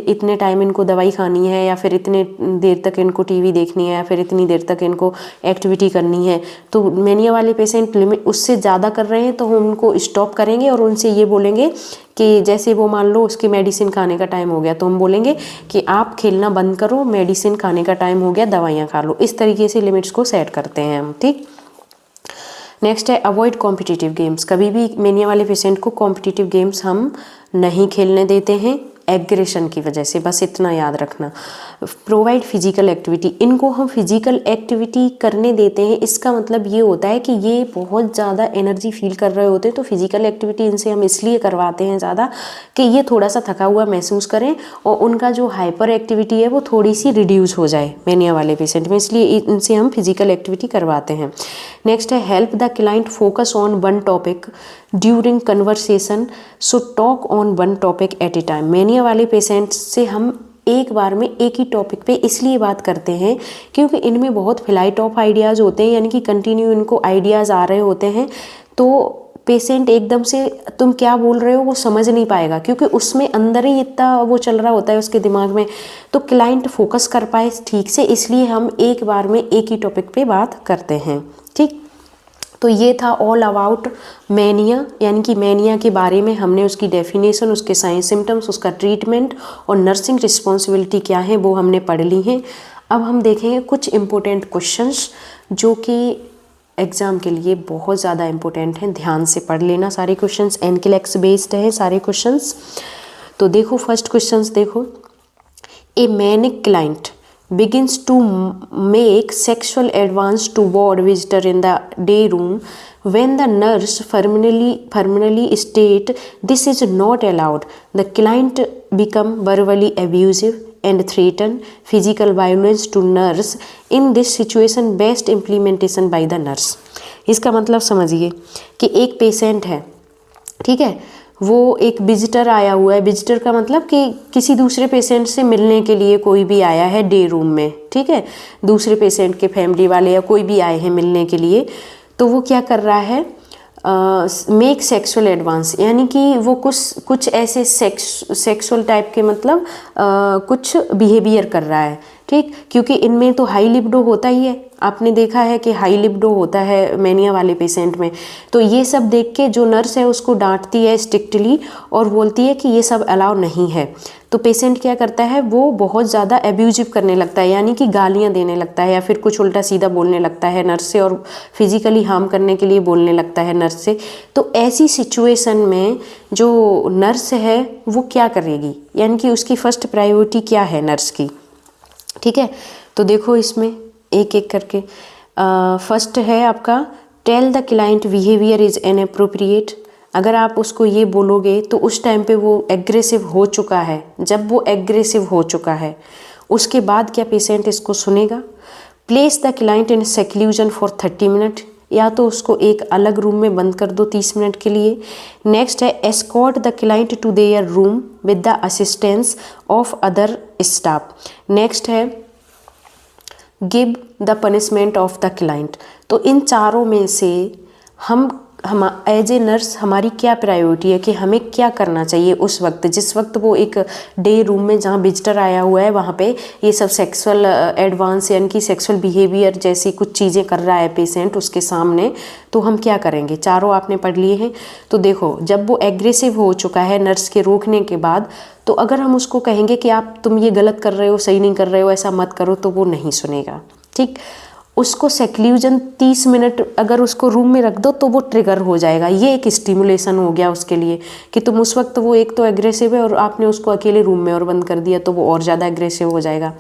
इतने टाइम इनको दवाई खानी है या फिर इतने देर तक इनको टीवी देखनी है या फिर इतनी देर तक इनको एक्टिविटी करनी है। तो मैनिया वाले पेशेंट लिमिट उससे ज़्यादा कर रहे हैं तो हम उनको स्टॉप करेंगे और उनसे ये बोलेंगे कि जैसे वो मान लो उसकी मेडिसिन खाने का टाइम हो गया तो हम बोलेंगे कि आप खेलना बंद करो, मेडिसिन खाने का टाइम हो गया, दवाइयाँ खा लो। इस तरीके से लिमिट्स को सेट करते हैं हम, ठीक। नेक्स्ट है अवॉइड कॉम्पिटिटिव गेम्स। कभी भी मैनिया वाले पेशेंट को कॉम्पिटिटिव गेम्स हम नहीं खेलने देते हैं एग्रेशन की वजह से, बस इतना याद रखना। प्रोवाइड फिजिकल एक्टिविटी, इनको हम फिजिकल एक्टिविटी करने देते हैं, इसका मतलब ये होता है कि ये बहुत ज़्यादा एनर्जी फील कर रहे होते हैं, तो फिजिकल एक्टिविटी इनसे हम इसलिए करवाते हैं ज़्यादा कि ये थोड़ा सा थका हुआ महसूस करें और उनका जो हाइपर एक्टिविटी है वो थोड़ी सी रिड्यूस हो जाए मैनिया वाले पेशेंट में, इसलिए इनसे हम फिजिकल एक्टिविटी करवाते हैं। नेक्स्ट है help the client focus on one topic during conversation, so talk on one topic at a time. Mania वाले पेशेंट से हम एक बार में एक ही टॉपिक पे इसलिए बात करते हैं क्योंकि इनमें बहुत फ्लाइट ऑफ आइडियाज़ होते हैं, यानी कि कंटिन्यू इनको आइडियाज़ आ रहे होते हैं। तो पेशेंट एकदम से तुम क्या बोल रहे हो वो समझ नहीं पाएगा, क्योंकि उसमें अंदर ही इतना वो चल रहा होता है उसके दिमाग में, तो क्लाइंट फोकस कर पाए ठीक से, इसलिए हम एक बार में एक ही टॉपिक पे बात करते हैं। ठीक, तो ये था ऑल अबाउट मैनिया, यानी कि मैनिया के बारे में हमने उसकी डेफिनेशन, उसके साइन सिम्टम्स, उसका ट्रीटमेंट और नर्सिंग रिस्पॉन्सिबिलिटी क्या है वो हमने पढ़ ली हैं। अब हम देखेंगे कुछ इम्पोर्टेंट क्वेश्चंस जो कि एग्ज़ाम के लिए बहुत ज़्यादा इम्पोर्टेंट हैं, ध्यान से पढ़ लेना। सारे क्वेश्चंस NCLEX बेस्ड हैं सारे क्वेश्चंस। तो देखो फर्स्ट क्वेश्चंस देखो, a manic client begins to make sexual advance toward visitor in the day room when the nurse firmly state this is not allowed. The client become verbally abusive and threaten physical violence to nurse. In this situation best implementation by the nurse. इसका मतलब समझिए कि एक patient है, ठीक है, वो एक विजिटर आया हुआ है। विजिटर का मतलब कि किसी दूसरे पेशेंट से मिलने के लिए कोई भी आया है डे रूम में, ठीक है, दूसरे पेशेंट के फैमिली वाले या कोई भी आए हैं मिलने के लिए। तो वो क्या कर रहा है, मेक सेक्सुअल एडवांस, यानी कि वो कुछ ऐसे सेक्सुअल टाइप के मतलब कुछ बिहेवियर कर रहा है, ठीक, क्योंकि इनमें तो हाई लिबिडो होता ही है, आपने देखा है कि हाई लिबिडो होता है मैनिया वाले पेशेंट में। तो ये सब देख के जो नर्स है उसको डांटती है स्ट्रिक्टली और बोलती है कि ये सब अलाउ नहीं है। तो पेशेंट क्या करता है, वो बहुत ज़्यादा एब्यूजिव करने लगता है, यानी कि गालियाँ देने लगता है या फिर कुछ उल्टा सीधा बोलने लगता है नर्स से और फिजिकली हार्म करने के लिए बोलने लगता है नर्स से। तो ऐसी सिचुएशन में जो नर्स है वो क्या करेगी, यानी कि उसकी फर्स्ट प्रायोरिटी क्या है नर्स की, ठीक है। तो देखो इसमें एक एक करके, फर्स्ट है आपका tell the client behaviour is inappropriate. अगर आप उसको ये बोलोगे तो उस टाइम पे वो एग्रेसिव हो चुका है। जब वो एग्रेसिव हो चुका है उसके बाद क्या पेशेंट इसको सुनेगा। Place the client in seclusion for 30 minute, या तो उसको एक अलग रूम में बंद कर दो 30 मिनट के लिए। नेक्स्ट है escort the client to their room with the assistance of other staff. Next है give the punishment of the client. तो इन चारों में से हम एज ए नर्स हमारी क्या प्रायोरिटी है कि हमें क्या करना चाहिए उस वक्त, जिस वक्त वो एक डे रूम में जहाँ विजिटर आया हुआ है वहाँ पे ये सब सेक्सुअल एडवांस यानी कि सेक्सुअल बिहेवियर जैसी कुछ चीज़ें कर रहा है पेशेंट उसके सामने, तो हम क्या करेंगे। चारों आपने पढ़ लिए हैं। तो देखो जब वो एग्रेसिव हो चुका है नर्स के रोकने के बाद, तो अगर हम उसको कहेंगे कि तुम ये गलत कर रहे हो, सही नहीं कर रहे हो, ऐसा मत करो, तो वो नहीं सुनेगा, ठीक। उसको सेक्लूजन 30 मिनट अगर उसको रूम में रख दो तो वो ट्रिगर हो जाएगा। ये एक स्टिमुलेशन हो गया उसके लिए कि तुम उस वक्त वो एक तो एग्रेसिव है और आपने उसको अकेले रूम में और बंद कर दिया तो वो और ज़्यादा एग्रेसिव हो जाएगा।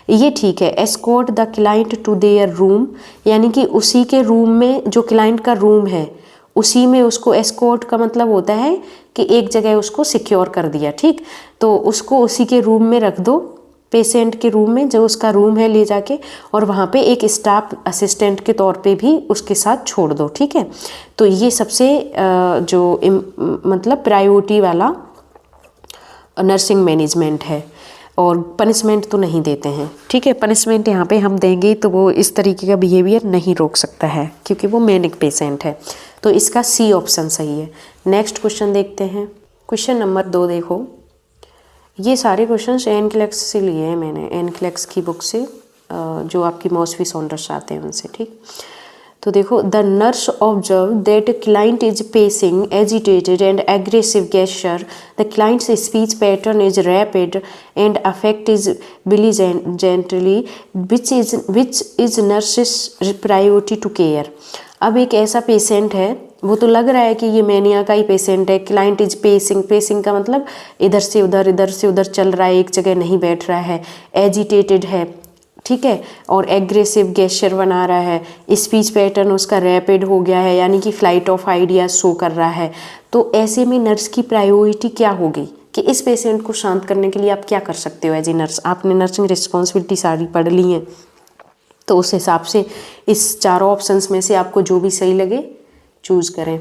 ये ठीक है। Escort the client to their room, यानी कि उसी के रूम में जो क्लाइंट का रूम है उसी में उसको, एस्कॉर्ट का मतलब होता है कि एक जगह उसको सिक्योर कर दिया, ठीक। तो उसको उसी के रूम में रख दो, पेशेंट के रूम में जो उसका रूम है ले जाके, और वहाँ पे एक स्टाफ असिस्टेंट के तौर पे भी उसके साथ छोड़ दो, ठीक है। तो ये सबसे मतलब प्रायोरिटी वाला नर्सिंग मैनेजमेंट है। और पनिशमेंट तो नहीं देते हैं, ठीक है। पनिशमेंट यहाँ पे हम देंगे तो वो इस तरीके का बिहेवियर नहीं रोक सकता है क्योंकि वो मैनिक पेशेंट है। तो इसका सी ऑप्शन सही है। नेक्स्ट क्वेश्चन देखते हैं। क्वेश्चन नंबर 2 देखो, ये सारे क्वेश्चन NCLEX से लिए हैं मैंने, NCLEX की बुक से, जो आपकी मॉसफी सॉन्डर्स आते हैं उनसे, ठीक। तो देखो, the nurse observe that client is pacing agitated and aggressive gesture, the client's speech pattern is rapid and affect is belligerently which is nurse's priority to care. अब एक ऐसा पेशेंट है, वो तो लग रहा है कि ये मैनिया का ही पेशेंट है। क्लाइंट इज पेसिंग, पेसिंग का मतलब इधर से उधर चल रहा है, एक जगह नहीं बैठ रहा है। एजिटेटेड है, ठीक है, और एग्रेसिव गेस्चर बना रहा है। स्पीच पैटर्न उसका रैपिड हो गया है, यानी कि फ्लाइट ऑफ आइडियाज शो कर रहा है। तो ऐसे में नर्स की प्रायोरिटी क्या होगी कि इस पेशेंट को शांत करने के लिए आप क्या कर सकते हो एज ए नर्स। आपने नर्सिंग रिस्पॉन्सिबिलिटी सारी पढ़ ली है, तो उस हिसाब से इस चारों ऑप्शंस में से आपको जो भी सही लगे चूज़ करें।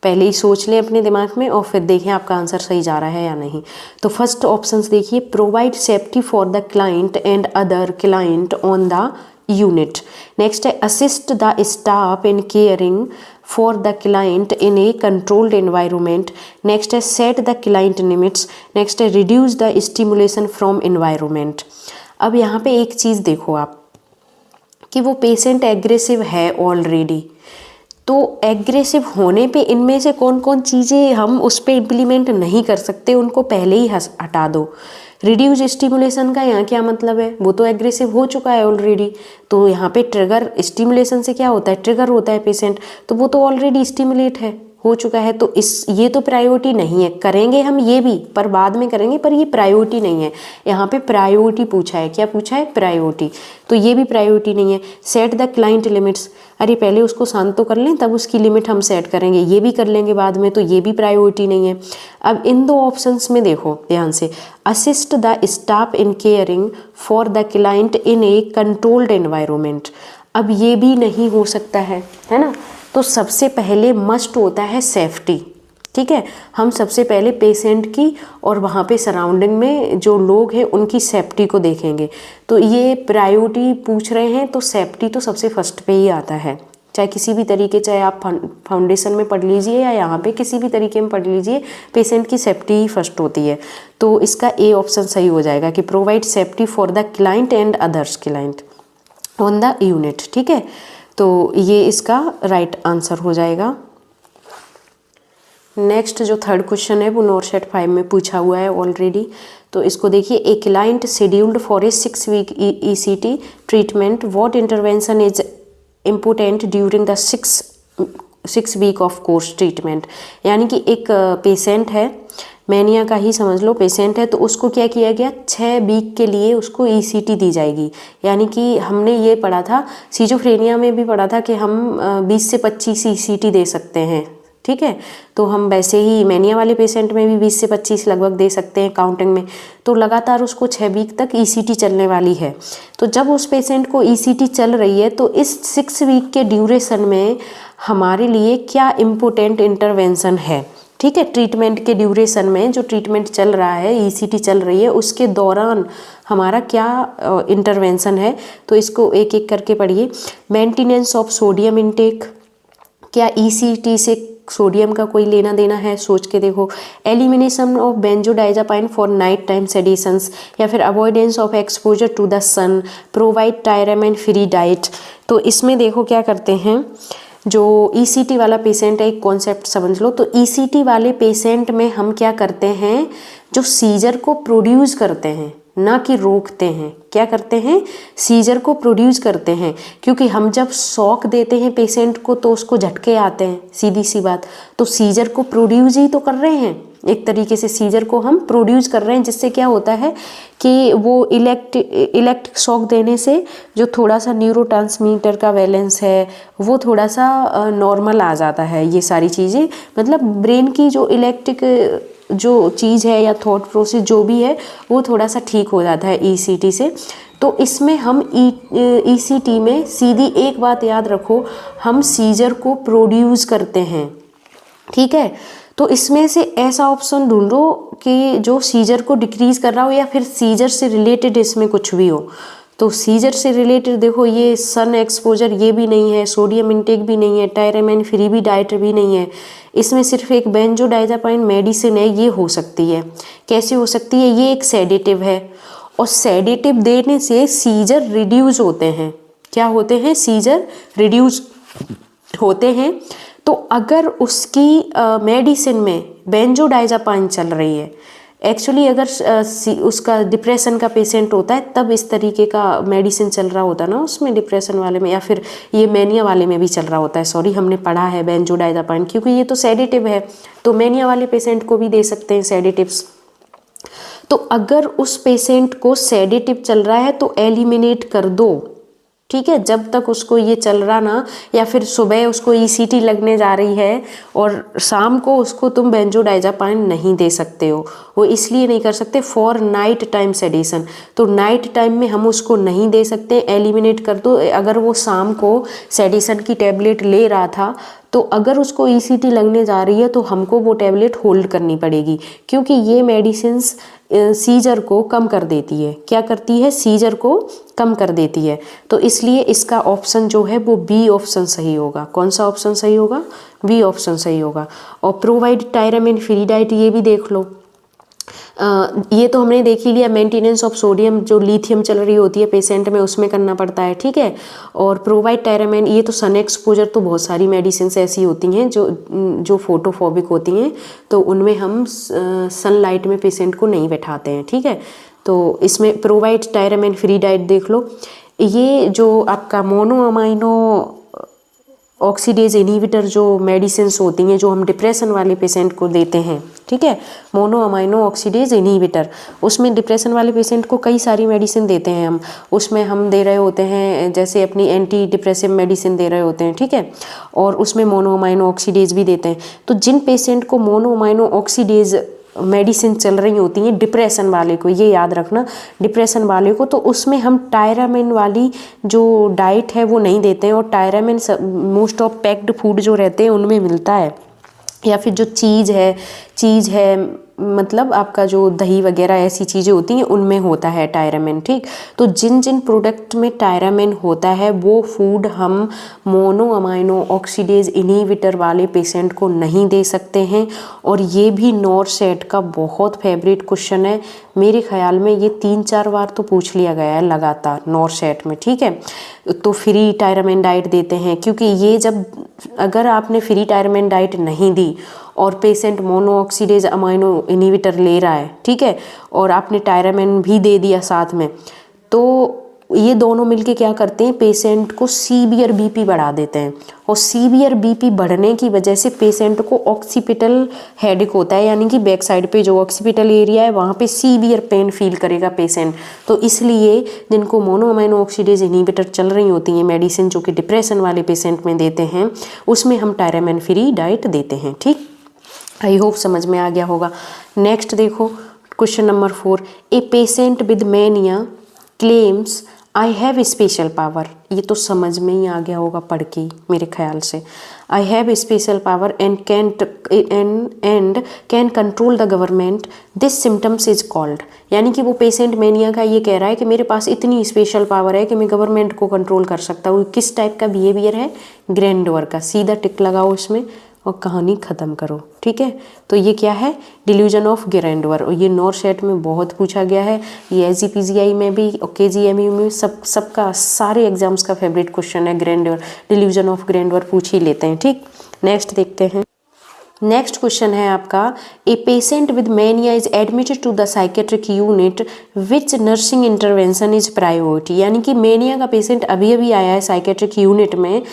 पहले ही सोच लें अपने दिमाग में और फिर देखें आपका आंसर सही जा रहा है या नहीं। तो फर्स्ट ऑप्शंस देखिए, provide safety for the client and other client on the unit. Next है assist the staff in caring for the client in a controlled environment. Next है set the client limits. Next है reduce the stimulation from environment. अब यहाँ पे एक चीज़ देखो आप कि वो पेशेंट एग्रेसिव है ऑलरेडी, तो एग्रेसिव होने पे इनमें से कौन कौन चीज़ें हम उस पर इम्प्लीमेंट नहीं कर सकते, उनको पहले ही हटा दो। रिड्यूस स्टिमुलेशन का यहाँ क्या मतलब है, वो तो एग्रेसिव हो चुका है ऑलरेडी, तो यहाँ पे ट्रिगर स्टिमुलेशन से क्या होता है, ट्रिगर होता है पेशेंट, तो वो तो ऑलरेडी स्टिमुलेट हो चुका है, तो ये तो प्रायोरिटी नहीं है। करेंगे हम ये भी, पर बाद में करेंगे, पर ये प्रायोरिटी नहीं है। यहाँ पे प्रायोरिटी पूछा है, क्या पूछा है, प्रायोरिटी, तो ये भी प्रायोरिटी नहीं है। सेट द क्लाइंट लिमिट्स, अरे पहले उसको शांत तो कर लें तब उसकी लिमिट हम सेट करेंगे, ये भी कर लेंगे बाद में, तो ये भी प्रायोरिटी नहीं है। अब इन दो ऑप्शंस में देखो ध्यान से, assist the staff in caring for the client in A controlled environment, अब ये भी नहीं हो सकता है ना। तो सबसे पहले मस्ट होता है सेफ्टी, ठीक है, हम सबसे पहले पेशेंट की और वहाँ पे सराउंडिंग में जो लोग हैं उनकी सेफ्टी को देखेंगे। तो ये प्रायोरिटी पूछ रहे हैं तो सेफ्टी तो सबसे फर्स्ट पे ही आता है, चाहे किसी भी तरीके, चाहे आप फाउंडेशन में पढ़ लीजिए या यहाँ पे किसी भी तरीके में पढ़ लीजिए, पेशेंट की सेफ्टी ही फर्स्ट होती है। तो इसका ए ऑप्शन सही हो जाएगा कि provide safety for the client and others client on the unit, ठीक है, तो ये इसका राइट आंसर हो जाएगा। नेक्स्ट जो थर्ड क्वेश्चन है वो नॉरसेट 5 में पूछा हुआ है ऑलरेडी, तो इसको देखिए, a client scheduled for a 6 week ECT treatment, what intervention is important during the 6 week of course treatment, यानी कि एक पेशेंट है, मैनिया का ही समझ लो पेशेंट है, तो उसको क्या किया गया, 6 वीक के लिए उसको ECT दी जाएगी। यानी कि हमने ये पढ़ा था, सिजोफ्रेनिया में भी पढ़ा था कि हम 20 से 25 ECT दे सकते हैं, ठीक है, तो हम वैसे ही मैनिया वाले पेशेंट में भी 20 से 25 लगभग दे सकते हैं काउंटिंग में। तो लगातार उसको 6 वीक तक ECT चलने वाली है। तो जब उस पेशेंट को ECT चल रही है तो इस 6 वीक के ड्यूरेशन में हमारे लिए क्या इम्पोर्टेंट इंटरवेंशन है, ठीक है, ट्रीटमेंट के ड्यूरेशन में जो ट्रीटमेंट चल रहा है, ECT चल रही है, उसके दौरान हमारा क्या इंटरवेंशन है, तो इसको एक एक करके पढ़िए। मेंटेनेंस ऑफ सोडियम इनटेक, क्या ECT से सोडियम का कोई लेना देना है, सोच के देखो। Elimination of benzodiazepine for night time sedations, या फिर avoidance of exposure to the sun, provide tyramine free diet. तो इसमें देखो क्या करते हैं, जो ECT वाला पेशेंट है, एक कॉन्सेप्ट समझ लो, तो ECT वाले पेशेंट में हम क्या करते हैं, जो सीजर को प्रोड्यूस करते हैं, ना कि रोकते हैं, क्या करते हैं, सीजर को प्रोड्यूस करते हैं, क्योंकि हम जब शॉक देते हैं पेशेंट को तो उसको झटके आते हैं, सीधी सी बात, तो सीजर को प्रोड्यूस ही तो कर रहे हैं, एक तरीके से सीजर को हम प्रोड्यूस कर रहे हैं, जिससे क्या होता है कि वो इलेक्ट्रिक शॉक देने से जो थोड़ा सा न्यूरोट्रांसमीटर का बैलेंस है वो थोड़ा सा नॉर्मल आ जाता है। ये सारी चीज़ें मतलब ब्रेन की जो इलेक्ट्रिक जो चीज़ है या थॉट प्रोसेस जो भी है वो थोड़ा सा ठीक हो जाता है ECT से। तो इसमें हम ECT में सीधी एक बात याद रखो, हम सीजर को प्रोड्यूस करते हैं, ठीक है। तो इसमें से ऐसा ऑप्शन ढूंढो कि जो सीजर को डिक्रीज कर रहा हो या फिर सीजर से रिलेटेड इसमें कुछ भी हो। तो सीजर से रिलेटेड देखो, ये सन एक्सपोजर ये भी नहीं है, सोडियम इंटेक भी नहीं है, टायरामाइन फ्री भी डाइट भी नहीं है, इसमें सिर्फ एक बेंजोडाइजापाइन मेडिसिन है, ये हो सकती है। कैसे हो सकती है, ये एक सेडेटिव है और सेडेटिव देने से सीजर रिड्यूस होते हैं। क्या होते हैं, सीजर रिड्यूस होते हैं। तो अगर उसकी मेडिसिन में बेंजोडाइजापाइन चल रही है, एक्चुअली अगर उसका डिप्रेशन का पेशेंट होता है तब इस तरीके का मेडिसिन चल रहा होता है ना उसमें, डिप्रेशन वाले में, या फिर ये मैनिया वाले में भी चल रहा होता है, सॉरी हमने पढ़ा है बेंजोडाइजापाइन, क्योंकि ये तो सेडेटिव है, तो मैनिया वाले पेशेंट को भी दे सकते हैं सेडेटिव्स। तो अगर उस पेशेंट को सेडेटिव चल रहा है तो एलिमिनेट कर दो, ठीक है, जब तक उसको ये चल रहा ना, या फिर सुबह उसको ECT लगने जा रही है और शाम को उसको तुम बेंजोडाइजापाइन नहीं दे सकते हो। वो इसलिए नहीं कर सकते, फॉर नाइट टाइम सेडेशन, तो नाइट टाइम में हम उसको नहीं दे सकते, एलिमिनेट कर दो। अगर वो शाम को सेडेशन की टेबलेट ले रहा था तो अगर उसको ECT लगने जा रही है तो हमको वो टैबलेट होल्ड करनी पड़ेगी, क्योंकि ये मेडिसिन्स सीजर को कम कर देती है। क्या करती है? सीजर को कम कर देती है। तो इसलिए इसका ऑप्शन जो है वो बी ऑप्शन सही होगा। कौन सा ऑप्शन सही होगा? बी ऑप्शन सही होगा। और प्रोवाइड टायरामिन फ्री डाइट, ये भी देख लो। ये तो हमने देख ही लिया। मेंटेनेंस ऑफ सोडियम, जो लिथियम चल रही होती है पेशेंट में, उसमें करना पड़ता है, ठीक है। और प्रोवाइड टायरामिन, ये तो सन एक्सपोजर, तो बहुत सारी मेडिसिन ऐसी होती हैं जो फोटोफोबिक होती हैं, तो उनमें हम सनलाइट में पेशेंट को नहीं बैठाते हैं, ठीक है। तो इसमें प्रोवाइड टायरामिन फ्री डाइट देख लो। ये जो आपका मोनो अमाइनो ऑक्सीडेज इनहिबिटर जो मेडिसिन्स होती हैं, जो हम डिप्रेशन वाले पेशेंट को देते हैं, ठीक है, मोनो अमाइनो ऑक्सीडेज इनहिबिटर, उसमें डिप्रेशन वाले पेशेंट को कई सारी मेडिसिन देते हैं हम। उसमें हम दे रहे होते हैं जैसे अपनी एंटी डिप्रेसिव मेडिसिन दे रहे होते हैं, ठीक है, और उसमें मोनो अमाइनो ऑक्सीडेज भी देते हैं। तो जिन पेशेंट को मोनो अमाइनो ऑक्सीडेज मेडिसिन चल रही होती हैं डिप्रेशन वाले को, ये याद रखना, डिप्रेशन वाले को, तो उसमें हम टायरामिन वाली जो डाइट है वो नहीं देते हैं। और tyramine most of packed food जो रहते हैं उनमें मिलता है, या फिर जो चीज़ है मतलब आपका जो दही वगैरह ऐसी चीज़ें होती हैं उनमें होता है टायरामिन, ठीक। तो जिन जिन प्रोडक्ट में टायरामिन होता है वो फूड हम मोनो अमाइनो ऑक्सीडेज इनहिबिटर वाले पेशेंट को नहीं दे सकते हैं। और ये भी नॉरसेट का बहुत फेवरेट क्वेश्चन है। मेरे ख्याल में ये 3-4 बार तो पूछ लिया गया है लगातार नॉरसेट में, ठीक है। तो फ्री टायरामिन डाइट देते हैं, क्योंकि ये जब अगर आपने फ्री टायरामिन डाइट नहीं दी और patient mono oxidase amino inhibitor ले रहा है, ठीक है, और आपने टायरामिन भी दे दिया साथ में, तो ये दोनों मिलके क्या करते हैं, पेशेंट को सीवियर बीपी बढ़ा देते हैं। और सीवियर बीपी बढ़ने की वजह से पेशेंट को ऑक्सीपिटल हेडेक होता है, यानी कि बैक साइड पे जो ऑक्सीपिटल एरिया है वहाँ पे सीवियर पेन फील करेगा पेशेंट। तो इसलिए जिनको मोनो अमाइनो ऑक्सीडेज इनहिबिटर चल रही होती हैं मेडिसिन, जो कि डिप्रेशन वाले पेशेंट में देते हैं, उसमें हम टायरामिन फ्री डाइट देते हैं, ठीक। आई होप समझ में आ गया होगा। नेक्स्ट देखो question number 4, A patient with mania claims I have special power. ये तो समझ में ही आ गया होगा पढ़ के मेरे ख्याल से। I have special power and can control the government, this symptoms is called. यानी कि वो पेशेंट मैनिया का ये कह रहा है कि मेरे पास इतनी स्पेशल पावर है कि मैं गवर्नमेंट को कंट्रोल कर सकता हूँ। किस टाइप का बिहेवियर है? ग्रैंडोर का। सीधा टिक लगाओ इसमें और कहानी ख़त्म करो, ठीक है। तो ये क्या है? Delusion of grandeur. और ये नॉरसेट में बहुत पूछा गया है, ये SGPGI में भी और KGMU में सबका सारे एग्जाम्स का फेवरेट क्वेश्चन है ग्रैंडोर, डिल्यूजन ऑफ ग्रैंडोर पूछ ही लेते हैं, ठीक। नेक्स्ट देखते हैं। नेक्स्ट क्वेश्चन है आपका, a patient with mania is admitted to the psychiatric unit which nursing intervention is priority. यानी कि मैनिया का पेशेंट अभी अभी आया है साइकेट्रिक यूनिट में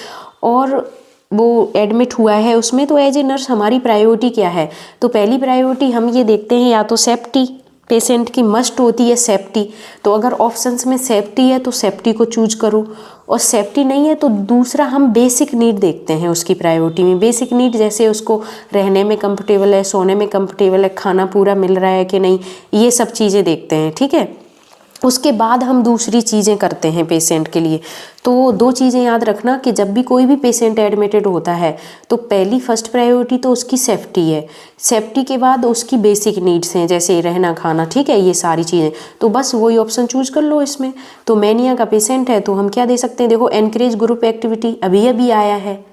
और वो एडमिट हुआ है उसमें, तो एज ए नर्स हमारी प्रायोरिटी क्या है? तो पहली प्रायोरिटी हम ये देखते हैं, या तो सेफ्टी, पेशेंट की मस्ट होती है सेफ्टी। तो अगर ऑप्शंस में सेफ्टी है तो सेफ्टी को चूज करो, और सेफ्टी नहीं है तो दूसरा हम बेसिक नीड देखते हैं उसकी प्रायोरिटी में। बेसिक नीड जैसे उसको रहने में कंफर्टेबल है, सोने में कंफर्टेबल है, खाना पूरा मिल रहा है कि नहीं, ये सब चीज़ें देखते हैं, ठीक है। उसके बाद हम दूसरी चीज़ें करते हैं पेशेंट के लिए। तो 2 चीज़ें याद रखना कि जब भी कोई भी पेशेंट एडमिटेड होता है तो पहली फर्स्ट प्रायोरिटी तो उसकी सेफ्टी है, सेफ्टी के बाद उसकी बेसिक नीड्स हैं जैसे रहना खाना, ठीक है, ये सारी चीज़ें। तो बस वही ऑप्शन चूज कर लो इसमें। तो मैनिया का पेशेंट है तो हम क्या दे सकते हैं? देखो, एनकरेज ग्रुप एक्टिविटी अभी अभी आया है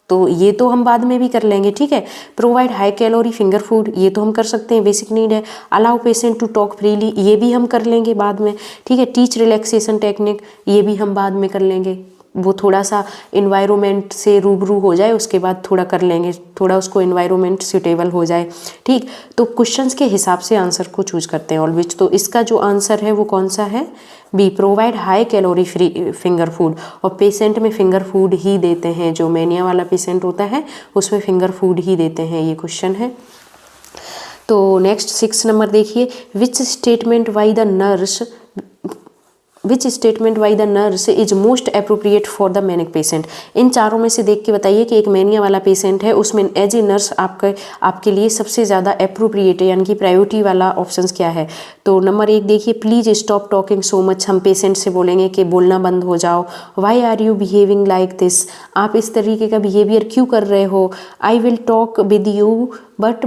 तो ये तो हम बाद में भी कर लेंगे, ठीक है। Provide high calorie finger food, ये तो हम कर सकते हैं, बेसिक नीड है। Allow patient to talk freely, ये भी हम कर लेंगे बाद में, ठीक है। टीच रिलैक्सेशन टेक्निक, ये भी हम बाद में कर लेंगे। वो थोड़ा सा इन्वायरमेंट से रूबरू हो जाए उसके बाद थोड़ा कर लेंगे, थोड़ा उसको इन्वायरमेंट सूटेबल हो जाए, ठीक। तो क्वेश्चंस के हिसाब से आंसर को चूज करते हैं ऑलवेज। तो इसका जो आंसर है वो कौन सा है? B, provide high calorie free finger food. और पेशेंट में फिंगर फूड ही देते हैं, जो मैनिया वाला पेशेंट होता है उसमें फिंगर फूड ही देते हैं, ये क्वेश्चन है। तो नेक्स्ट 6 नंबर देखिए, which statement by the nurse which statement by the nurse is most appropriate for the manic patient. इन चारों में से देख के बताइए कि एक मैनिया वाला पेशेंट है, उसमें एज ए नर्स आपके लिए सबसे ज़्यादा अप्रोप्रिएट है यानी कि प्रायोरिटी वाला ऑप्शंस क्या है। तो नंबर 1 देखिए, please stop talking so much. हम पेशेंट से बोलेंगे कि बोलना बंद हो जाओ। Why are you behaving like this, आप इस तरीके का बिहेवियर क्यों कर रहे हो। I will talk with you but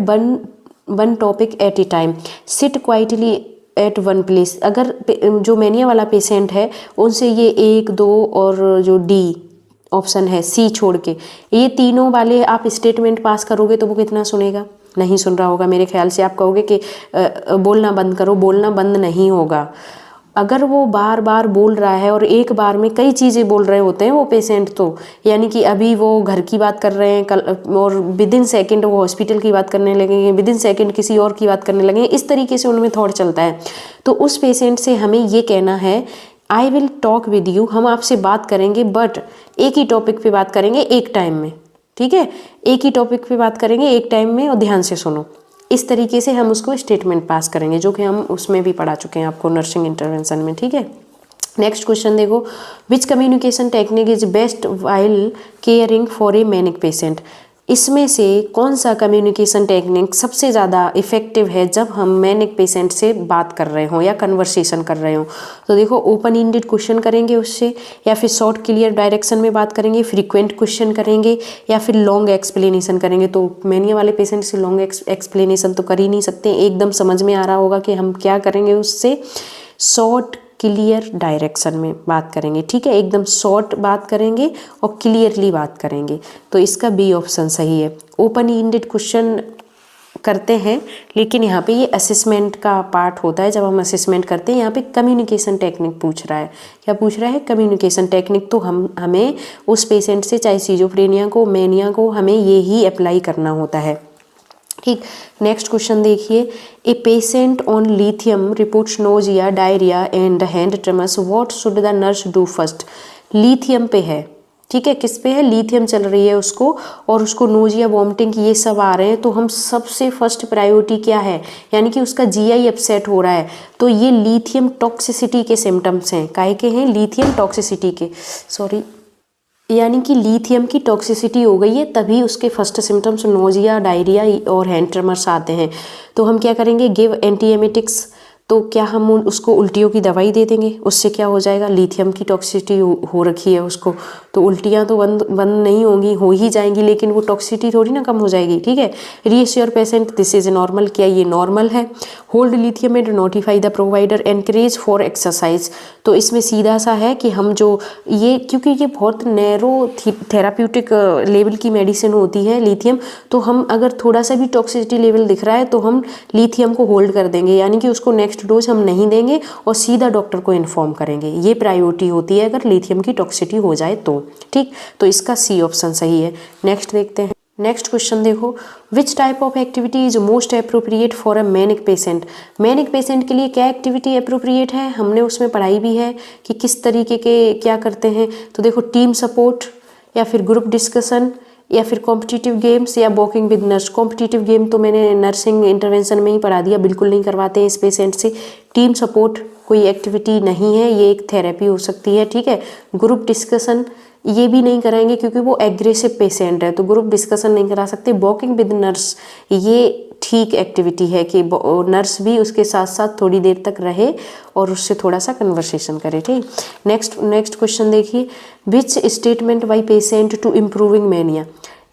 one topic at a time. Sit quietly at one place. अगर जो मैनिया वाला पेशेंट है उनसे ये 1, 2 और जो डी ऑप्शन है सी छोड़ के, ये तीनों वाले आप स्टेटमेंट पास करोगे तो वो कितना सुनेगा, नहीं सुन रहा होगा। मेरे ख्याल से आप कहोगे कि बोलना बंद करो, बोलना बंद नहीं होगा। अगर वो बार बार बोल रहा है और एक बार में कई चीज़ें बोल रहे होते हैं वो पेशेंट, तो यानी कि अभी वो घर की बात कर रहे हैं कल, और विद इन सेकेंड वो हॉस्पिटल की बात करने लगेंगे, विद इन सेकेंड किसी और की बात करने लगेंगे, इस तरीके से उनमें थॉट चलता है। तो उस पेशेंट से हमें ये कहना है आई विल टॉक विद यू, हम आपसे बात करेंगे बट एक ही टॉपिक पे बात करेंगे एक टाइम में, ठीक है, एक ही टॉपिक पे बात करेंगे एक टाइम में और ध्यान से सुनो। इस तरीके से हम उसको स्टेटमेंट पास करेंगे, जो कि हम उसमें भी पढ़ा चुके हैं आपको नर्सिंग इंटरवेंशन में, ठीक है। नेक्स्ट क्वेश्चन देखो, which communication technique is best while caring for a manic patient. इसमें से कौन सा कम्युनिकेशन टेक्निक सबसे ज़्यादा इफेक्टिव है जब हम मैनिक पेशेंट से बात कर रहे हों या कन्वर्सेशन कर रहे हों। तो देखो, ओपन इंडेड क्वेश्चन करेंगे उससे, या फिर शॉर्ट क्लियर डायरेक्शन में बात करेंगे, फ्रीक्वेंट क्वेश्चन करेंगे, या फिर लॉन्ग एक्सप्लेनेशन करेंगे। तो मैनिया वाले पेशेंट से लॉन्ग एक्सप्लेनेशन तो कर ही नहीं सकते, एकदम समझ में आ रहा होगा कि हम क्या करेंगे उससे, शॉर्ट क्लियर डायरेक्शन में बात करेंगे, ठीक है, एकदम शॉर्ट बात करेंगे और क्लियरली बात करेंगे। तो इसका बी ऑप्शन सही है। ओपन इंडेड क्वेश्चन करते हैं, लेकिन यहाँ पे ये असेसमेंट का पार्ट होता है। जब हम असेसमेंट करते हैं यहाँ पे कम्युनिकेशन टेक्निक पूछ रहा है, क्या पूछ रहा है, कम्युनिकेशन टेक्निक। तो हमें उस पेशेंट से, चाहे सिजोफ्रेनिया को, मैनिया को, हमें ये ही अप्लाई करना होता है, ठीक। नेक्स्ट क्वेश्चन देखिए, a patient on lithium reports nausea, diarrhoea and hand tremors, what should the nurse do first. Lithium पे है, ठीक है, किस पे है, लिथियम चल रही है उसको, और उसको नोजिया, वॉमिटिंग ये सब आ रहे हैं। तो हम सबसे फर्स्ट प्रायोरिटी क्या है, यानी कि उसका जीआई अपसेट हो रहा है, तो ये लिथियम टॉक्सिसिटी के सिम्टम्स हैं। काहे के हैं, लिथियम टॉक्सिसिटी के, सॉरी, यानी कि लिथियम की टॉक्सिसिटी हो गई है, तभी उसके फर्स्ट सिम्टम्स नोजिया, डायरिया और हैंड ट्रेमर्स आते हैं। तो हम क्या करेंगे, गिव एंटीएमेटिक्स। तो क्या हम उसको उल्टियों की दवाई दे देंगे, उससे क्या हो जाएगा, लिथियम की टॉक्सिसिटी हो रखी है उसको, तो उल्टियाँ तो बंद नहीं होंगी, हो ही जाएंगी, लेकिन वो टॉक्सिसिटी थोड़ी ना कम हो जाएगी, ठीक है। Reassure patient this is normal, क्या ये नॉर्मल है। Hold lithium and notify the provider, encourage for exercise. तो इसमें सीधा सा है कि हम जो ये, क्योंकि ये बहुत नैरो थेराप्यूटिक लेवल की मेडिसिन होती है लिथियम, तो हम अगर थोड़ा सा भी टॉक्सिसिटी लेवल दिख रहा है तो हम लिथियम को होल्ड कर देंगे, यानी कि उसको नेक्स्ट डोज हम नहीं देंगे और सीधा डॉक्टर को इन्फॉर्म करेंगे। ये प्रायोरिटी होती है अगर लिथियम की टॉक्सिसिटी हो जाए तो, ठीक। तो इसका सी ऑप्शन सही है। नेक्स्ट देखते हैं, नेक्स्ट क्वेश्चन देखो, which type of activity is most appropriate for a manic patient. Manic patient के लिए क्या एक्टिविटी अप्रोप्रिएट है, हमने उसमें पढ़ाई भी है कि किस तरीके के क्या करते हैं। तो देखो, टीम सपोर्ट, या फिर ग्रुप डिस्कशन, या फिर कॉम्पिटिटिव गेम्स, या walking with nurse. Competitive game तो मैंने नर्सिंग इंटरवेंशन में ही पढ़ा दिया, बिल्कुल नहीं करवाते हैं इस पेशेंट से। टीम सपोर्ट कोई एक्टिविटी नहीं है, ये एक थेरेपी हो सकती है, ठीक है। ग्रुप डिस्कशन ये भी नहीं कराएंगे क्योंकि वो एग्रेसिव पेशेंट है, तो ग्रुप डिस्कशन नहीं करा सकते। वॉकिंग विद नर्स ये ठीक एक्टिविटी है कि नर्स भी उसके साथ साथ थोड़ी देर तक रहे और उससे थोड़ा सा कन्वर्सेशन करे, ठीक। नेक्स्ट क्वेश्चन देखिए, which statement by patient to improving mania.